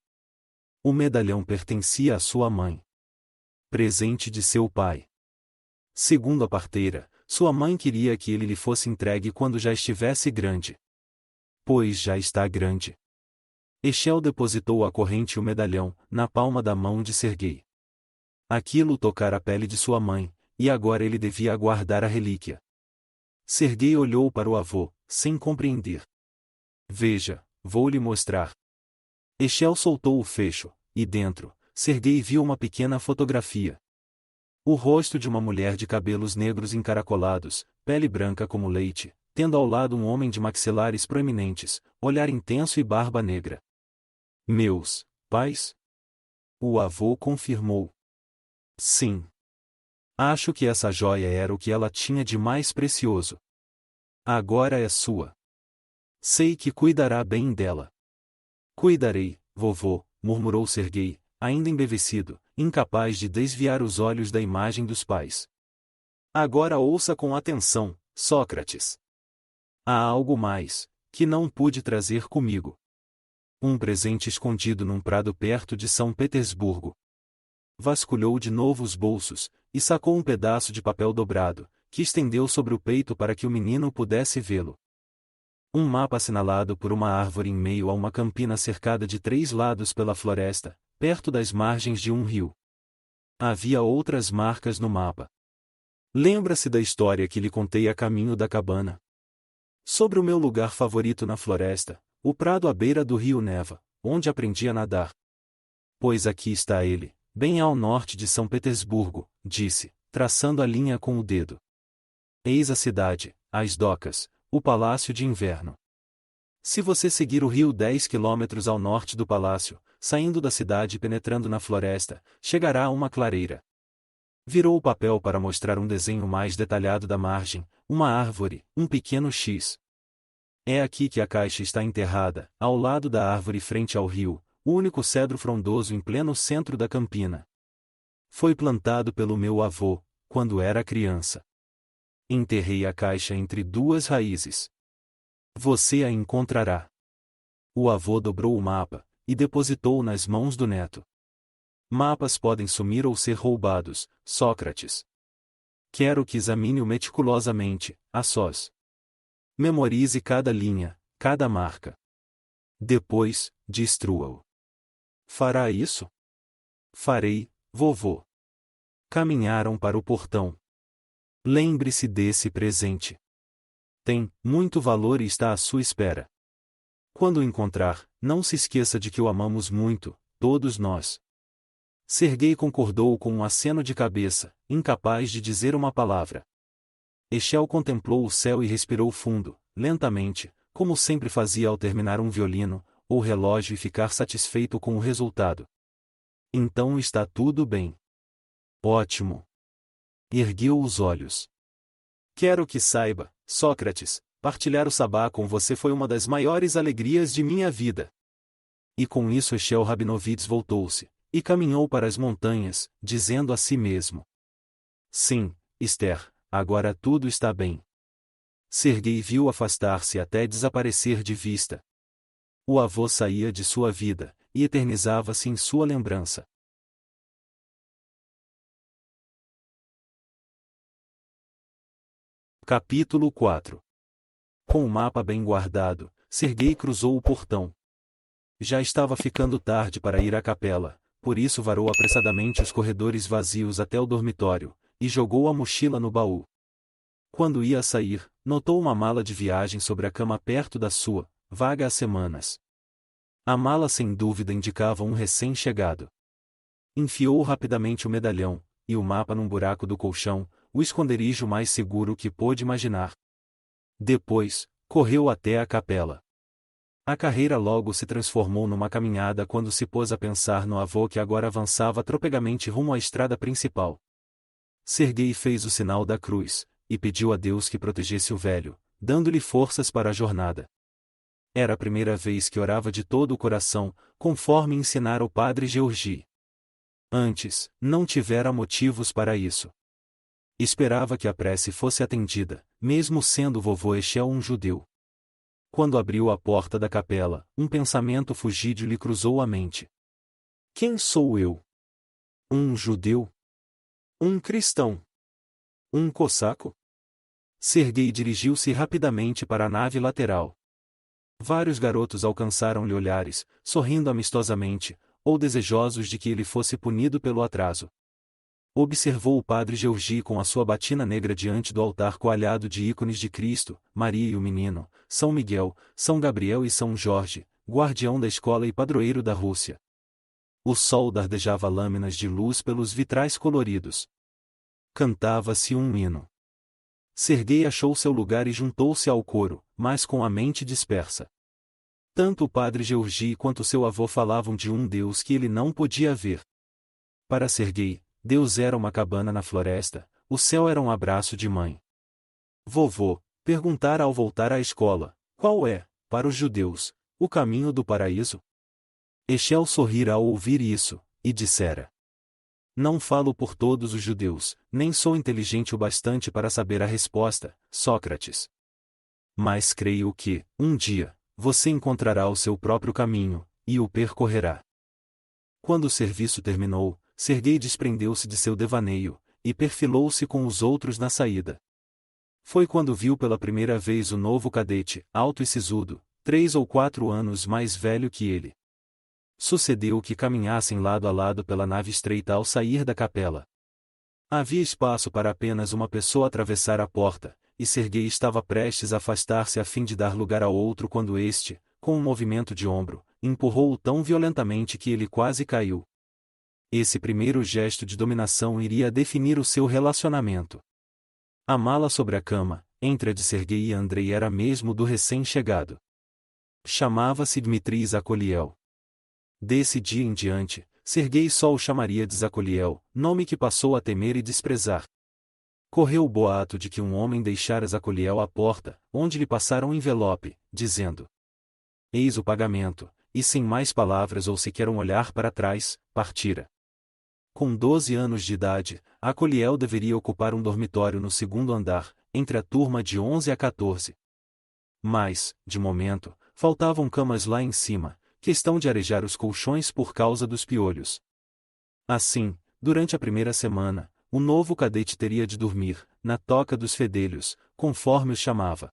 O medalhão pertencia à sua mãe. Presente de seu pai. Segundo a parteira, sua mãe queria que ele lhe fosse entregue quando já estivesse grande. Pois já está grande. Eshel depositou a corrente e o medalhão, na palma da mão de Serguei. Aquilo tocara a pele de sua mãe, e agora ele devia aguardar a relíquia. Serguei olhou para o avô, sem compreender. Veja, vou lhe mostrar. Eshel soltou o fecho, e dentro, Serguei viu uma pequena fotografia. O rosto de uma mulher de cabelos negros encaracolados, pele branca como leite, tendo ao lado um homem de maxilares proeminentes, olhar intenso e barba negra. Meus pais? O avô confirmou. Sim. Acho que essa joia era o que ela tinha de mais precioso. Agora é sua. Sei que cuidará bem dela. Cuidarei, vovô, murmurou Serguei, ainda embevecido, incapaz de desviar os olhos da imagem dos pais. Agora ouça com atenção, Sócrates. Há algo mais, que não pude trazer comigo. Um presente escondido num prado perto de São Petersburgo. Vasculhou de novo os bolsos, e sacou um pedaço de papel dobrado, que estendeu sobre o peito para que o menino pudesse vê-lo. Um mapa assinalado por uma árvore em meio a uma campina cercada de 3 lados pela floresta, perto das margens de um rio. Havia outras marcas no mapa. Lembra-se da história que lhe contei a caminho da cabana? Sobre o meu lugar favorito na floresta, o prado à beira do rio Neva, onde aprendi a nadar. Pois aqui está ele, bem ao norte de São Petersburgo, disse, traçando a linha com o dedo. Eis a cidade, as docas, o palácio de inverno. Se você seguir o rio 10 quilômetros ao norte do palácio, saindo da cidade e penetrando na floresta, chegará a uma clareira. Virou o papel para mostrar um desenho mais detalhado da margem, uma árvore, um pequeno X. É aqui que a caixa está enterrada, ao lado da árvore frente ao rio, o único cedro frondoso em pleno centro da campina. Foi plantado pelo meu avô, quando era criança. Enterrei a caixa entre 2 raízes. Você a encontrará. O avô dobrou o mapa, e depositou nas mãos do neto. Mapas podem sumir ou ser roubados, Sócrates. Quero que examine-o meticulosamente, a sós. Memorize cada linha, cada marca. Depois, destrua-o. Fará isso? Farei, vovô. Caminharam para o portão. Lembre-se desse presente. Tem muito valor e está à sua espera. Quando o encontrar, não se esqueça de que o amamos muito, todos nós. Serguei concordou com um aceno de cabeça, incapaz de dizer uma palavra. Eshel contemplou o céu e respirou fundo, lentamente, como sempre fazia ao terminar um violino, ou relógio e ficar satisfeito com o resultado. Então está tudo bem. Ótimo. Ergueu os olhos. Quero que saiba, Sócrates, partilhar o sabá com você foi uma das maiores alegrias de minha vida. E com isso Eshel Rabinovitz voltou-se, e caminhou para as montanhas, dizendo a si mesmo. Sim, Esther, agora tudo está bem. Serguei viu afastar-se até desaparecer de vista. O avô saía de sua vida, e eternizava-se em sua lembrança. Capítulo 4. Com o mapa bem guardado, Serguei cruzou o portão. Já estava ficando tarde para ir à capela, por isso varou apressadamente os corredores vazios até o dormitório, e jogou a mochila no baú. Quando ia sair, notou uma mala de viagem sobre a cama perto da sua, vaga há semanas. A mala sem dúvida indicava um recém-chegado. Enfiou rapidamente o medalhão, e o mapa num buraco do colchão, o esconderijo mais seguro que pôde imaginar. Depois, correu até a capela. A carreira logo se transformou numa caminhada quando se pôs a pensar no avô que agora avançava tropegamente rumo à estrada principal. Serguei fez o sinal da cruz, e pediu a Deus que protegesse o velho, dando-lhe forças para a jornada. Era a primeira vez que orava de todo o coração, conforme ensinara o padre Georgi. Antes, não tivera motivos para isso. Esperava que a prece fosse atendida, mesmo sendo vovô Echel um judeu. Quando abriu a porta da capela, um pensamento fugídio lhe cruzou a mente. Quem sou eu? Um judeu? Um cristão? Um cossaco? Serguei dirigiu-se rapidamente para a nave lateral. Vários garotos alcançaram-lhe olhares, sorrindo amistosamente, ou desejosos de que ele fosse punido pelo atraso. Observou o padre Georgi com a sua batina negra diante do altar coalhado de ícones de Cristo, Maria e o Menino, São Miguel, São Gabriel e São Jorge, guardião da escola e padroeiro da Rússia. O sol dardejava lâminas de luz pelos vitrais coloridos. Cantava-se um hino. Serguei achou seu lugar e juntou-se ao coro, mas com a mente dispersa. Tanto o padre Georgi quanto seu avô falavam de um Deus que ele não podia ver. Para Serguei, Deus era uma cabana na floresta, o céu era um abraço de mãe. Vovô, perguntara ao voltar à escola, qual é, para os judeus, o caminho do paraíso? Echel sorrira ao ouvir isso, e dissera: Não falo por todos os judeus, nem sou inteligente o bastante para saber a resposta, Sócrates. Mas creio que, um dia, você encontrará o seu próprio caminho, e o percorrerá. Quando o serviço terminou, Serguei desprendeu-se de seu devaneio, e perfilou-se com os outros na saída. Foi quando viu pela primeira vez o novo cadete, alto e sisudo, 3 ou 4 anos mais velho que ele. Sucedeu que caminhassem lado a lado pela nave estreita ao sair da capela. Havia espaço para apenas uma pessoa atravessar a porta, e Serguei estava prestes a afastar-se a fim de dar lugar a outro quando este, com um movimento de ombro, empurrou-o tão violentamente que ele quase caiu. Esse primeiro gesto de dominação iria definir o seu relacionamento. A mala sobre a cama, entre a de Serguei e Andrei era mesmo do recém-chegado. Chamava-se Dmitri Zakoliel. Desse dia em diante, Serguei só o chamaria de Zakoliel, nome que passou a temer e desprezar. Correu o boato de que um homem deixara Zakoliel à porta, onde lhe passara um envelope, dizendo: Eis o pagamento, e sem mais palavras ou sequer um olhar para trás, partira. Com 12 anos de idade, Zakoliel deveria ocupar um dormitório no segundo andar, entre a turma de 11 a 14. Mas, de momento, faltavam camas lá em cima, questão de arejar os colchões por causa dos piolhos. Assim, durante a primeira semana, o novo cadete teria de dormir, na toca dos fedelhos, conforme os chamava.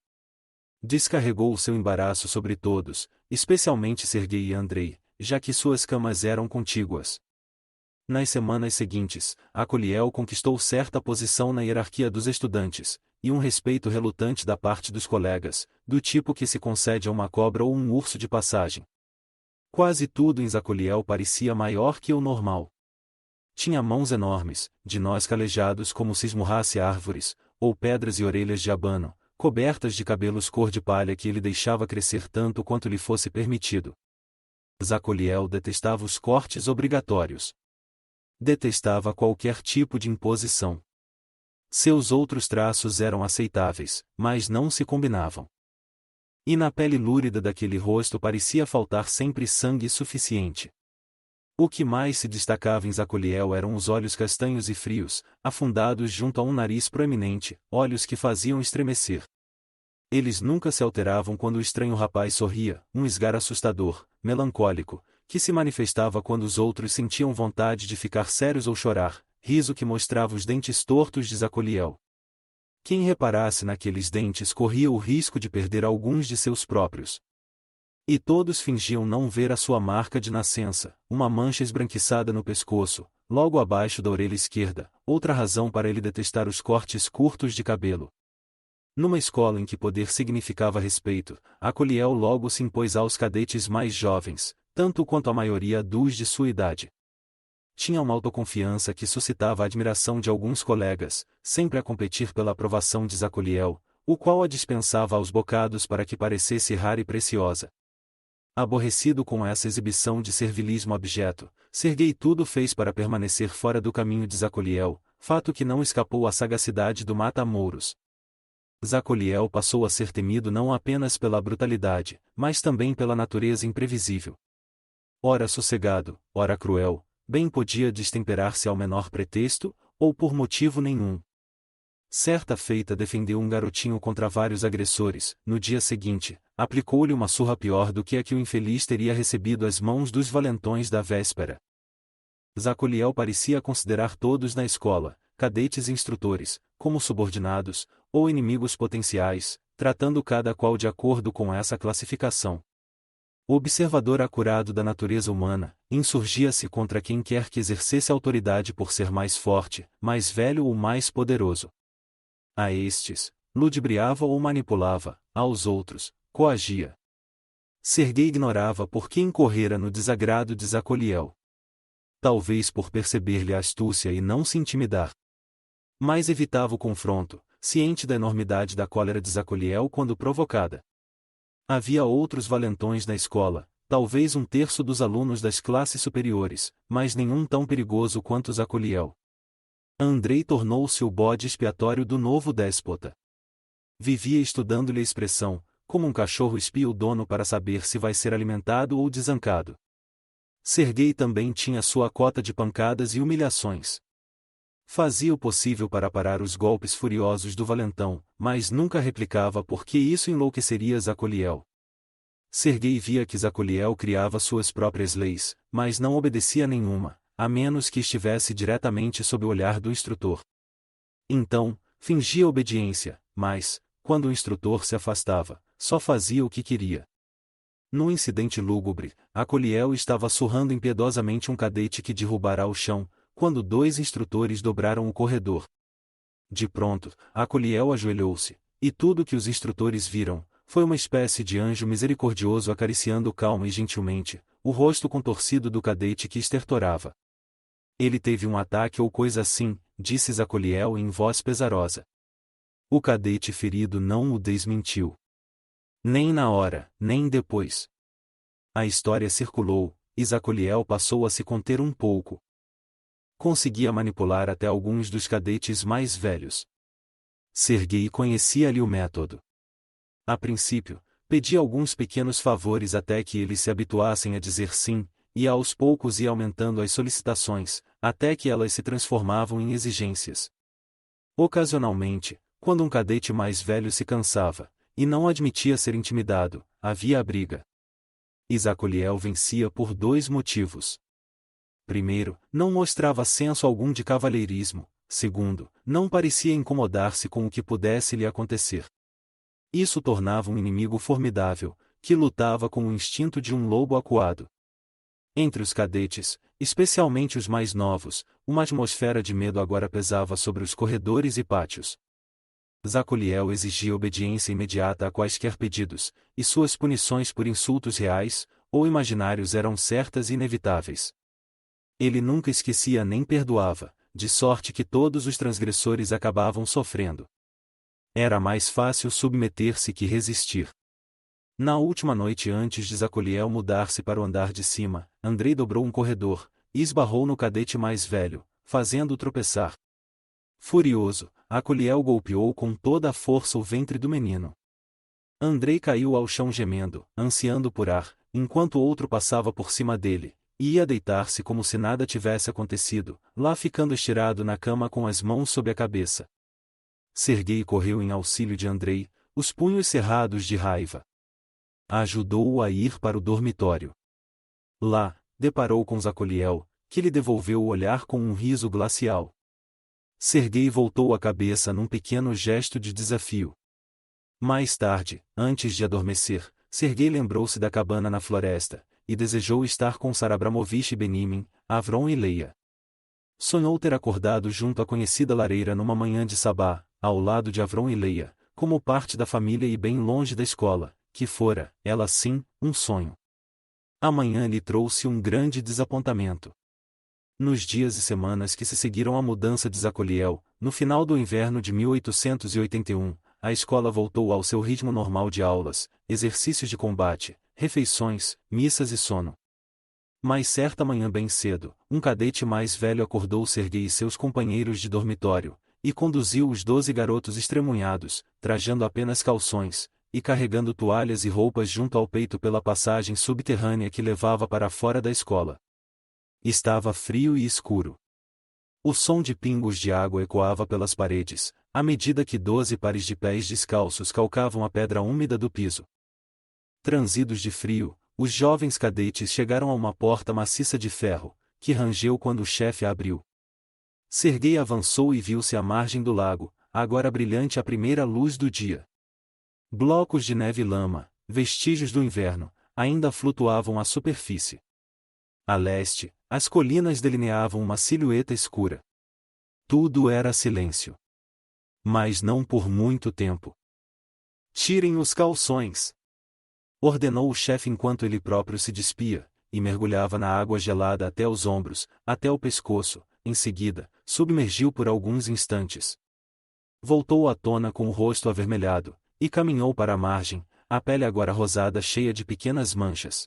Descarregou o seu embaraço sobre todos, especialmente Serguei e Andrei, já que suas camas eram contíguas. Nas semanas seguintes, Zakoliel conquistou certa posição na hierarquia dos estudantes, e um respeito relutante da parte dos colegas, do tipo que se concede a uma cobra ou um urso de passagem. Quase tudo em Zakoliel parecia maior que o normal. Tinha mãos enormes, de nós calejados como se esmurrasse árvores, ou pedras e orelhas de abano, cobertas de cabelos cor de palha que ele deixava crescer tanto quanto lhe fosse permitido. Zakoliel detestava os cortes obrigatórios. Detestava qualquer tipo de imposição. Seus outros traços eram aceitáveis, mas não se combinavam. E na pele lúrida daquele rosto parecia faltar sempre sangue suficiente. O que mais se destacava em Zakoliel eram os olhos castanhos e frios, afundados junto a um nariz proeminente, olhos que faziam estremecer. Eles nunca se alteravam quando o estranho rapaz sorria, um esgar assustador, melancólico, que se manifestava quando os outros sentiam vontade de ficar sérios ou chorar, riso que mostrava os dentes tortos de Zakoliel. Quem reparasse naqueles dentes corria o risco de perder alguns de seus próprios. E todos fingiam não ver a sua marca de nascença, uma mancha esbranquiçada no pescoço, logo abaixo da orelha esquerda, outra razão para ele detestar os cortes curtos de cabelo. Numa escola em que poder significava respeito, Acoliel logo se impôs aos cadetes mais jovens, tanto quanto a maioria dos de sua idade. Tinha uma autoconfiança que suscitava a admiração de alguns colegas, sempre a competir pela aprovação de Zacoliel, o qual a dispensava aos bocados para que parecesse rara e preciosa. Aborrecido com essa exibição de servilismo abjeto, Serguei tudo fez para permanecer fora do caminho de Zacoliel, fato que não escapou à sagacidade do mata-mouros. Zacoliel passou a ser temido não apenas pela brutalidade, mas também pela natureza imprevisível. Ora sossegado, ora cruel, bem podia destemperar-se ao menor pretexto, ou por motivo nenhum. Certa feita defendeu um garotinho contra vários agressores, no dia seguinte, aplicou-lhe uma surra pior do que a que o infeliz teria recebido às mãos dos valentões da véspera. Zacoliel parecia considerar todos na escola, cadetes e instrutores, como subordinados, ou inimigos potenciais, tratando cada qual de acordo com essa classificação. O observador acurado da natureza humana, insurgia-se contra quem quer que exercesse autoridade por ser mais forte, mais velho ou mais poderoso. A estes, ludibriava ou manipulava, aos outros, coagia. Serguei ignorava por que incorrera no desagrado de Zacoliel. Talvez por perceber-lhe a astúcia e não se intimidar. Mas evitava o confronto, ciente da enormidade da cólera de Zacoliel quando provocada. Havia outros valentões na escola, talvez um terço dos alunos das classes superiores, mas nenhum tão perigoso quanto Zacoliel. Andrei tornou-se o bode expiatório do novo déspota. Vivia estudando-lhe a expressão, como um cachorro espia o dono para saber se vai ser alimentado ou desancado. Serguei também tinha sua cota de pancadas e humilhações. Fazia o possível para parar os golpes furiosos do valentão, mas nunca replicava porque isso enlouqueceria Zacoliel. Serguei via que Zacoliel criava suas próprias leis, mas não obedecia a nenhuma, a menos que estivesse diretamente sob o olhar do instrutor. Então, fingia obediência, mas, quando o instrutor se afastava, só fazia o que queria. Num incidente lúgubre, Acoliel estava surrando impiedosamente um cadete que derrubara ao chão, quando dois instrutores dobraram o corredor. De pronto, Acoliel ajoelhou-se, e tudo que os instrutores viram, foi uma espécie de anjo misericordioso acariciando calma e gentilmente, o rosto contorcido do cadete que estertorava. Ele teve um ataque ou coisa assim, disse Zacoliel em voz pesarosa. O cadete ferido não o desmentiu. Nem na hora, nem depois. A história circulou, e Zacoliel passou a se conter um pouco. Conseguia manipular até alguns dos cadetes mais velhos. Serguei conhecia-lhe o método. A princípio, pedia alguns pequenos favores até que eles se habituassem a dizer sim, e aos poucos ia aumentando as solicitações, até que elas se transformavam em exigências. Ocasionalmente, quando um cadete mais velho se cansava, e não admitia ser intimidado, havia a briga. Zacoliel vencia por dois motivos. Primeiro, não mostrava senso algum de cavalheirismo. Segundo, não parecia incomodar-se com o que pudesse lhe acontecer. Isso tornava um inimigo formidável, que lutava com o instinto de um lobo acuado. Entre os cadetes, especialmente os mais novos, uma atmosfera de medo agora pesava sobre os corredores e pátios. Zacoliel exigia obediência imediata a quaisquer pedidos, e suas punições por insultos reais, ou imaginários eram certas e inevitáveis. Ele nunca esquecia nem perdoava, de sorte que todos os transgressores acabavam sofrendo. Era mais fácil submeter-se que resistir. Na última noite antes de Zacoliel mudar-se para o andar de cima, Andrei dobrou um corredor, e esbarrou no cadete mais velho, fazendo-o tropeçar. Furioso, Acoliel golpeou com toda a força o ventre do menino. Andrei caiu ao chão gemendo, ansiando por ar, enquanto outro passava por cima dele, e ia deitar-se como se nada tivesse acontecido, lá ficando estirado na cama com as mãos sob a cabeça. Serguei correu em auxílio de Andrei, os punhos cerrados de raiva. Ajudou-o a ir para o dormitório. Lá, deparou com Zacoliel, que lhe devolveu o olhar com um riso glacial. Serguei voltou a cabeça num pequeno gesto de desafio. Mais tarde, antes de adormecer, Serguei lembrou-se da cabana na floresta, e desejou estar com Sara Abramovich e Benimin, Avron e Leia. Sonhou ter acordado junto à conhecida lareira numa manhã de sabá, ao lado de Avron e Leia, como parte da família e bem longe da escola, que fora, ela sim, um sonho. Amanhã lhe trouxe um grande desapontamento. Nos dias e semanas que se seguiram à mudança de Zacoliel, no final do inverno de 1881, a escola voltou ao seu ritmo normal de aulas, exercícios de combate, refeições, missas e sono. Mas certa manhã bem cedo, um cadete mais velho acordou Serguei e seus companheiros de dormitório, e conduziu os 12 garotos estremunhados, trajando apenas calções, e carregando toalhas e roupas junto ao peito pela passagem subterrânea que levava para fora da escola. Estava frio e escuro. O som de pingos de água ecoava pelas paredes, à medida que 12 pares de pés descalços calcavam a pedra úmida do piso. Transidos de frio, os jovens cadetes chegaram a uma porta maciça de ferro, que rangeu quando o chefe a abriu. Serguei avançou e viu-se à margem do lago, agora brilhante à primeira luz do dia. Blocos de neve e lama, vestígios do inverno, ainda flutuavam à superfície. A leste, as colinas delineavam uma silhueta escura. Tudo era silêncio. Mas não por muito tempo. Tirem os calções! Ordenou o chefe enquanto ele próprio se despia, e mergulhava na água gelada até os ombros, até o pescoço, em seguida, submergiu por alguns instantes. Voltou à tona com o rosto avermelhado, e caminhou para a margem, a pele agora rosada cheia de pequenas manchas.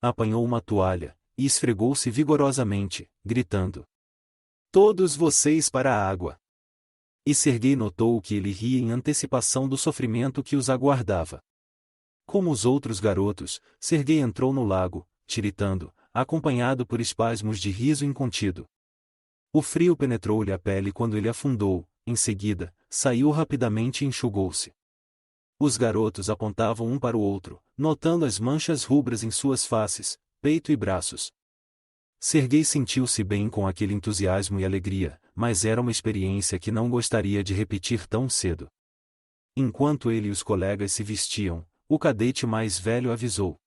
Apanhou uma toalha, e esfregou-se vigorosamente, gritando: "Todos vocês para a água!" E Serguei notou que ele ria em antecipação do sofrimento que os aguardava. Como os outros garotos, Serguei entrou no lago, tiritando, acompanhado por espasmos de riso incontido. O frio penetrou-lhe a pele quando ele afundou, em seguida, saiu rapidamente e enxugou-se. Os garotos apontavam um para o outro, notando as manchas rubras em suas faces, peito e braços. Serguei sentiu-se bem com aquele entusiasmo e alegria, mas era uma experiência que não gostaria de repetir tão cedo. Enquanto ele e os colegas se vestiam, o cadete mais velho avisou: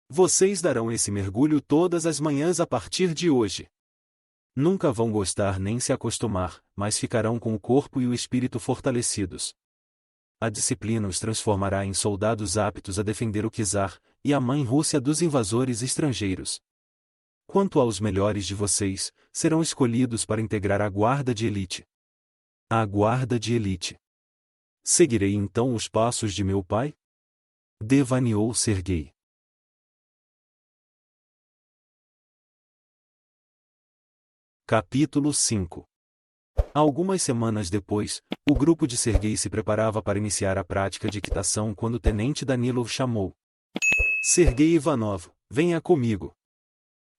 "Vocês darão esse mergulho todas as manhãs a partir de hoje. Nunca vão gostar nem se acostumar, mas ficarão com o corpo e o espírito fortalecidos. A disciplina os transformará em soldados aptos a defender o czar e a mãe Rússia dos invasores estrangeiros. Quanto aos melhores de vocês, serão escolhidos para integrar a guarda de elite." A guarda de elite. Seguirei então os passos de meu pai? Devaneou Serguei. Capítulo 5. Algumas semanas depois, o grupo de Serguei se preparava para iniciar a prática de equitação quando o tenente Danilov chamou: "Serguei Ivanov, venha comigo."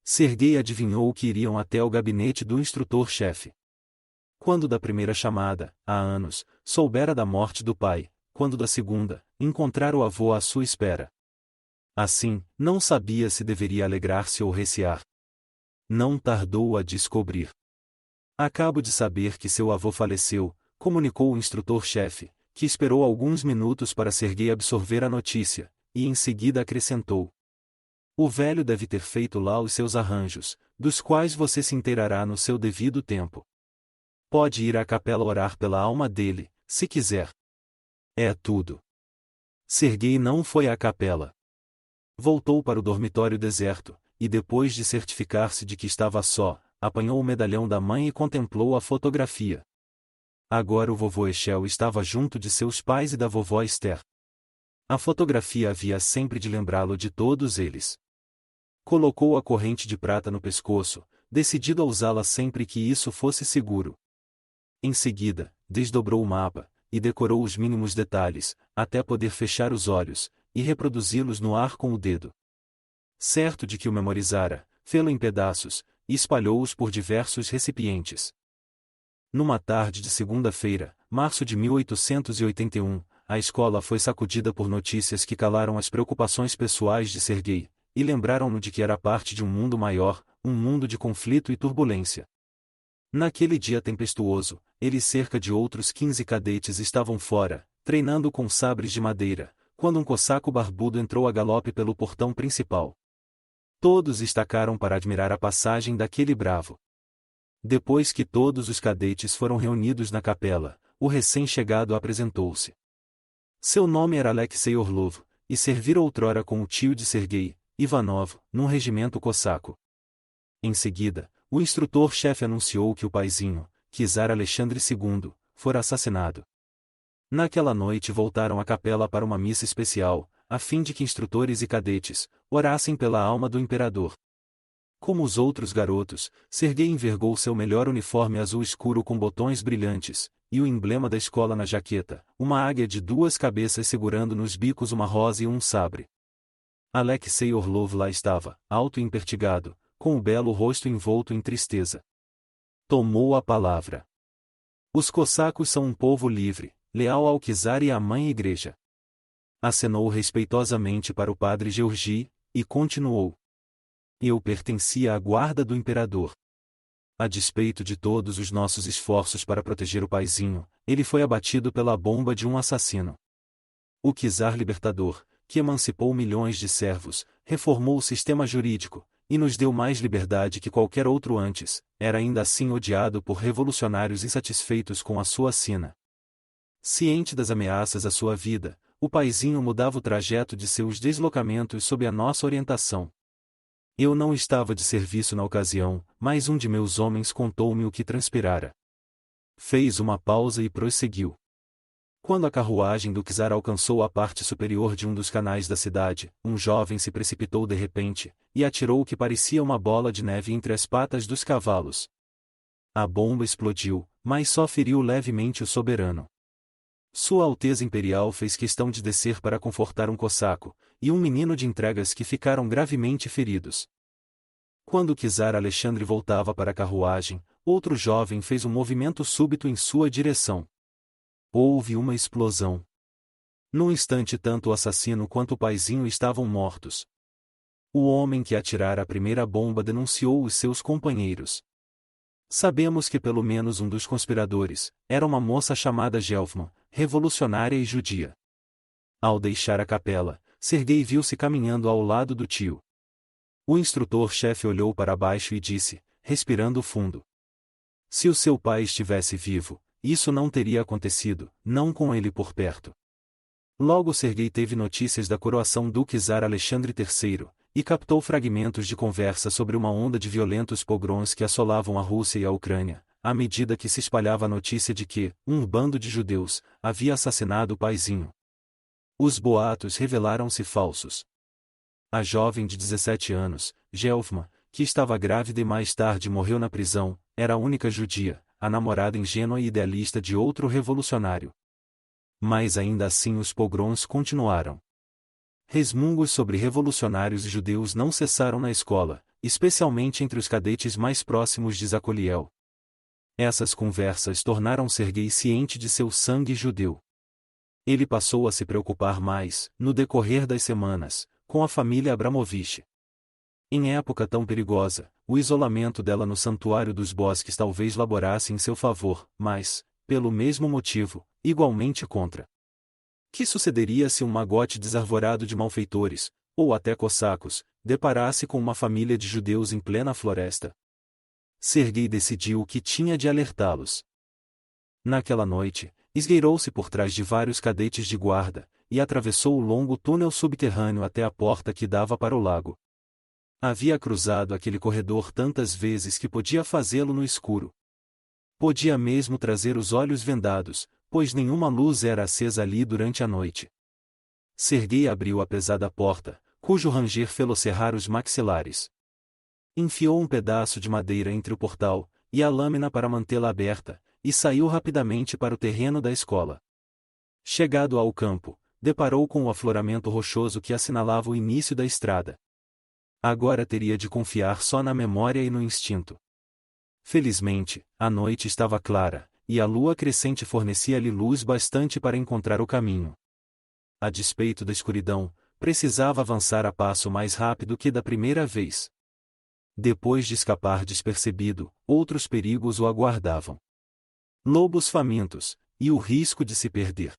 Serguei adivinhou que iriam até o gabinete do instrutor-chefe. Quando da primeira chamada, há anos, soubera da morte do pai, quando da segunda, encontrar o avô à sua espera. Assim, não sabia se deveria alegrar-se ou recear. Não tardou a descobrir. "Acabo de saber que seu avô faleceu", comunicou o instrutor-chefe, que esperou alguns minutos para Serguei absorver a notícia, e em seguida acrescentou: "O velho deve ter feito lá os seus arranjos, dos quais você se inteirará no seu devido tempo. Pode ir à capela orar pela alma dele, se quiser." É tudo. Serguei não foi à capela. Voltou para o dormitório deserto, e depois de certificar-se de que estava só, apanhou o medalhão da mãe e contemplou a fotografia. Agora o vovô Echel estava junto de seus pais e da vovó Esther. A fotografia havia sempre de lembrá-lo de todos eles. Colocou a corrente de prata no pescoço, decidido a usá-la sempre que isso fosse seguro. Em seguida, desdobrou o mapa, e decorou os mínimos detalhes, até poder fechar os olhos, e reproduzi-los no ar com o dedo. Certo de que o memorizara, fê-lo em pedaços, e espalhou-os por diversos recipientes. Numa tarde de segunda-feira, março de 1881, a escola foi sacudida por notícias que calaram as preocupações pessoais de Serguei, e lembraram-no de que era parte de um mundo maior, um mundo de conflito e turbulência. Naquele dia tempestuoso, ele e cerca de outros 15 cadetes estavam fora, treinando com sabres de madeira, quando um cossaco barbudo entrou a galope pelo portão principal. Todos estacaram para admirar a passagem daquele bravo. Depois que todos os cadetes foram reunidos na capela, o recém-chegado apresentou-se. Seu nome era Alexei Orlov, e servira outrora com o tio de Sergei, Ivanov, num regimento cossaco. Em seguida, o instrutor-chefe anunciou que o paizinho, Czar Alexandre II, fora assassinado. Naquela noite voltaram à capela para uma missa especial, a fim de que instrutores e cadetes orassem pela alma do imperador. Como os outros garotos, Sergei envergou seu melhor uniforme azul escuro com botões brilhantes, e o emblema da escola na jaqueta, uma águia de 2 cabeças segurando nos bicos uma rosa e um sabre. Alexei Orlov lá estava, alto e impertigado, com o belo rosto envolto em tristeza. Tomou a palavra. Os cossacos são um povo livre, leal ao czar e à mãe igreja. Acenou respeitosamente para o padre Georgi, e continuou. Eu pertencia à guarda do imperador. A despeito de todos os nossos esforços para proteger o paizinho, ele foi abatido pela bomba de um assassino. O czar libertador, que emancipou milhões de servos, reformou o sistema jurídico, e nos deu mais liberdade que qualquer outro antes, era ainda assim odiado por revolucionários insatisfeitos com a sua sina. Ciente das ameaças à sua vida, o paizinho mudava o trajeto de seus deslocamentos sob a nossa orientação. Eu não estava de serviço na ocasião, mas um de meus homens contou-me o que transpirara. Fez uma pausa e prosseguiu. Quando a carruagem do czar alcançou a parte superior de um dos canais da cidade, um jovem se precipitou de repente, e atirou o que parecia uma bola de neve entre as patas dos cavalos. A bomba explodiu, mas só feriu levemente o soberano. Sua Alteza Imperial fez questão de descer para confortar um cossaco, e um menino de entregas que ficaram gravemente feridos. Quando o czar Alexandre voltava para a carruagem, outro jovem fez um movimento súbito em sua direção. Houve uma explosão. Num instante tanto o assassino quanto o paizinho estavam mortos. O homem que atirara a primeira bomba denunciou os seus companheiros. Sabemos que pelo menos um dos conspiradores era uma moça chamada Gelfman, revolucionária e judia. Ao deixar a capela, Sergei viu-se caminhando ao lado do tio. O instrutor-chefe olhou para baixo e disse, respirando fundo: se o seu pai estivesse vivo, isso não teria acontecido, não com ele por perto. Logo Sergei teve notícias da coroação do czar Alexandre III, e captou fragmentos de conversa sobre uma onda de violentos pogroms que assolavam a Rússia e a Ucrânia, à medida que se espalhava a notícia de que um bando de judeus havia assassinado o paizinho. Os boatos revelaram-se falsos. A jovem de 17 anos, Gelfman, que estava grávida e mais tarde morreu na prisão, era a única judia, a namorada ingênua e idealista de outro revolucionário. Mas ainda assim os pogroms continuaram. Resmungos sobre revolucionários judeus não cessaram na escola, especialmente entre os cadetes mais próximos de Zakoliel. Essas conversas tornaram Sergei ciente de seu sangue judeu. Ele passou a se preocupar mais, no decorrer das semanas, com a família Abramovich. Em época tão perigosa, o isolamento dela no santuário dos bosques talvez laborasse em seu favor, mas, pelo mesmo motivo, igualmente contra. Que sucederia se um magote desarvorado de malfeitores, ou até cossacos, deparasse com uma família de judeus em plena floresta? Sergei decidiu que tinha de alertá-los. Naquela noite, esgueirou-se por trás de vários cadetes de guarda, e atravessou o longo túnel subterrâneo até a porta que dava para o lago. Havia cruzado aquele corredor tantas vezes que podia fazê-lo no escuro. Podia mesmo trazer os olhos vendados, pois nenhuma luz era acesa ali durante a noite. Sergei abriu a pesada porta, cujo ranger fê-lo cerrar os maxilares. Enfiou um pedaço de madeira entre o portal e a lâmina para mantê-la aberta, e saiu rapidamente para o terreno da escola. Chegado ao campo, deparou com o afloramento rochoso que assinalava o início da estrada. Agora teria de confiar só na memória e no instinto. Felizmente, a noite estava clara, e a lua crescente fornecia-lhe luz bastante para encontrar o caminho. A despeito da escuridão, precisava avançar a passo mais rápido que da primeira vez. Depois de escapar despercebido, outros perigos o aguardavam. Lobos famintos, e o risco de se perder.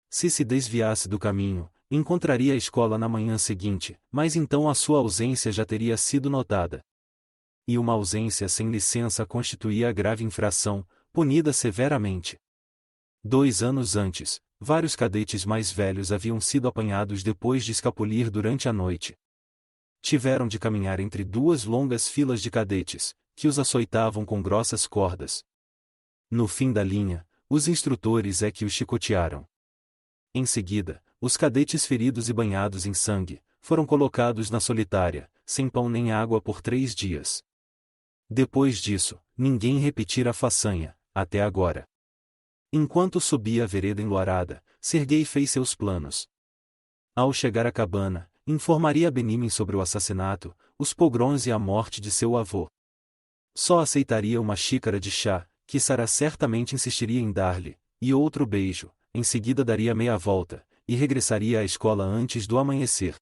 Se se desviasse do caminho, encontraria a escola na manhã seguinte, mas então a sua ausência já teria sido notada. E uma ausência sem licença constituía grave infração, punida severamente. 2 anos antes, vários cadetes mais velhos haviam sido apanhados depois de escapulir durante a noite. Tiveram de caminhar entre 2 longas filas de cadetes, que os açoitavam com grossas cordas. No fim da linha, os instrutores é que os chicotearam. Em seguida, os cadetes feridos e banhados em sangue, foram colocados na solitária, sem pão nem água por 3 dias. Depois disso, ninguém repetira a façanha, até agora. Enquanto subia a vereda enluarada, Serguei fez seus planos. Ao chegar à cabana, informaria a Benimin sobre o assassinato, os pogroms e a morte de seu avô. Só aceitaria uma xícara de chá, que Sara certamente insistiria em dar-lhe, e outro beijo, em seguida daria meia volta, e regressaria à escola antes do amanhecer.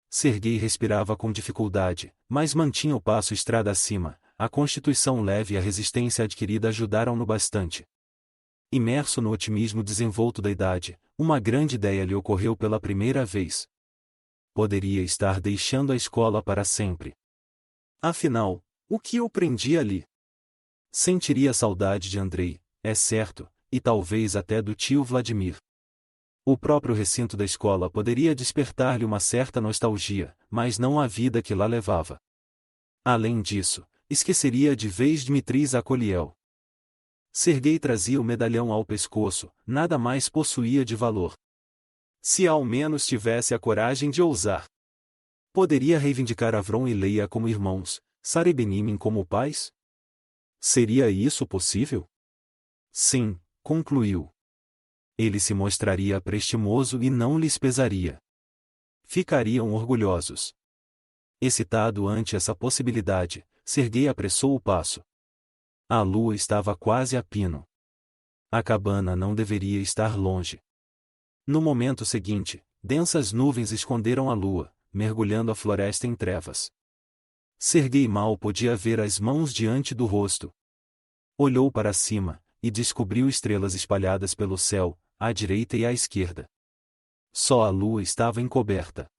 Serguei respirava com dificuldade, mas mantinha o passo estrada acima, a constituição leve e a resistência adquirida ajudaram-no bastante. Imerso no otimismo desenvolto da idade, uma grande ideia lhe ocorreu pela primeira vez. Poderia estar deixando a escola para sempre. Afinal, o que o prendia ali? Sentiria saudade de Andrei, é certo, e talvez até do tio Vladimir. O próprio recinto da escola poderia despertar-lhe uma certa nostalgia, mas não a vida que lá levava. Além disso, esqueceria de vez Dmitri Zakoliel. Serguei trazia o medalhão ao pescoço, nada mais possuía de valor. Se ao menos tivesse a coragem de ousar. Poderia reivindicar Avron e Leia como irmãos, Sara e Benimin como pais? Seria isso possível? Sim, concluiu. Ele se mostraria prestimoso e não lhes pesaria. Ficariam orgulhosos. Excitado ante essa possibilidade, Serguei apressou o passo. A lua estava quase a pino. A cabana não deveria estar longe. No momento seguinte, densas nuvens esconderam a lua, mergulhando a floresta em trevas. Serguei mal podia ver as mãos diante do rosto. Olhou para cima, e descobriu estrelas espalhadas pelo céu, à direita e à esquerda. Só a lua estava encoberta.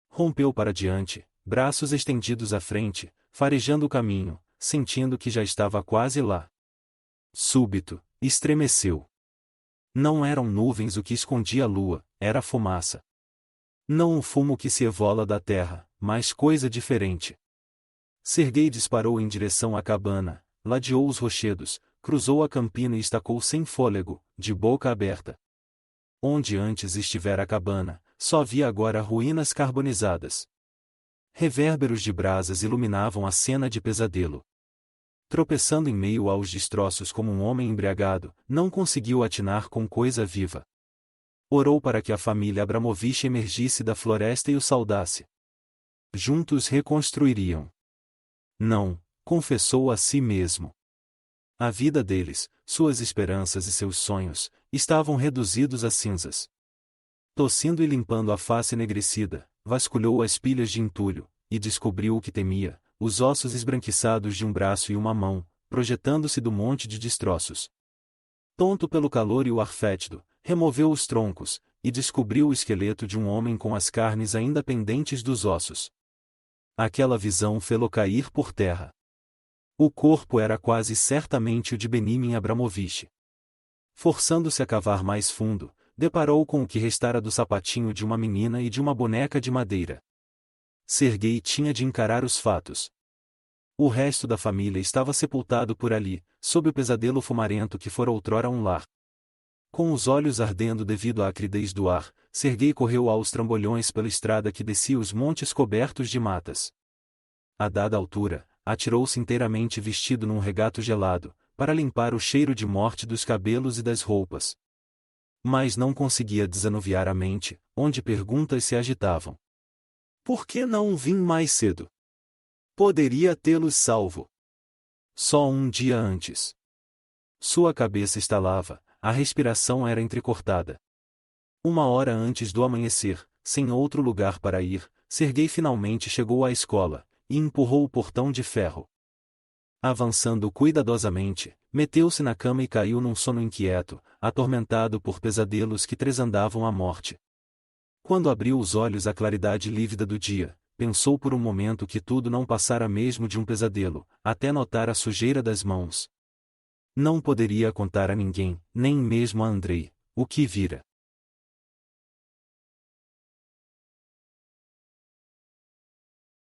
Rompeu para diante, braços estendidos à frente, farejando o caminho, sentindo que já estava quase lá. Súbito, estremeceu. Não eram nuvens o que escondia a lua, era fumaça. Não o fumo que se evola da terra, mas coisa diferente. Serguei disparou em direção à cabana, ladeou os rochedos, cruzou a campina e estacou sem fôlego, de boca aberta. Onde antes estivera a cabana, só via agora ruínas carbonizadas. Revérberos de brasas iluminavam a cena de pesadelo. Tropeçando em meio aos destroços como um homem embriagado, não conseguiu atinar com coisa viva. Orou para que a família Abramovich emergisse da floresta e o saudasse. Juntos reconstruiriam. Não, confessou a si mesmo. A vida deles, suas esperanças e seus sonhos, estavam reduzidos a cinzas. Tossindo e limpando a face enegrecida, vasculhou as pilhas de entulho, e descobriu o que temia, os ossos esbranquiçados de um braço e uma mão, projetando-se do monte de destroços. Tonto pelo calor e o ar fétido, removeu os troncos, e descobriu o esqueleto de um homem com as carnes ainda pendentes dos ossos. Aquela visão fê-lo cair por terra. O corpo era quase certamente o de Benimin Abramovich. Forçando-se a cavar mais fundo, deparou com o que restara do sapatinho de uma menina e de uma boneca de madeira. Serguei tinha de encarar os fatos. O resto da família estava sepultado por ali, sob o pesadelo fumarento que fora outrora um lar. Com os olhos ardendo devido à acridez do ar, Serguei correu aos trambolhões pela estrada que descia os montes cobertos de matas. A dada altura, atirou-se inteiramente vestido num regato gelado, para limpar o cheiro de morte dos cabelos e das roupas. Mas não conseguia desanuviar a mente, onde perguntas se agitavam. Por que não vim mais cedo? Poderia tê-los salvo. Só um dia antes. Sua cabeça estalava, a respiração era entrecortada. 1 hora antes do amanhecer, sem outro lugar para ir, Serguei finalmente chegou à escola, e empurrou o portão de ferro. Avançando cuidadosamente, meteu-se na cama e caiu num sono inquieto, atormentado por pesadelos que tresandavam a morte. Quando abriu os olhos à claridade lívida do dia, pensou por um momento que tudo não passara mesmo de um pesadelo, até notar a sujeira das mãos. Não poderia contar a ninguém, nem mesmo a Andrei, o que vira.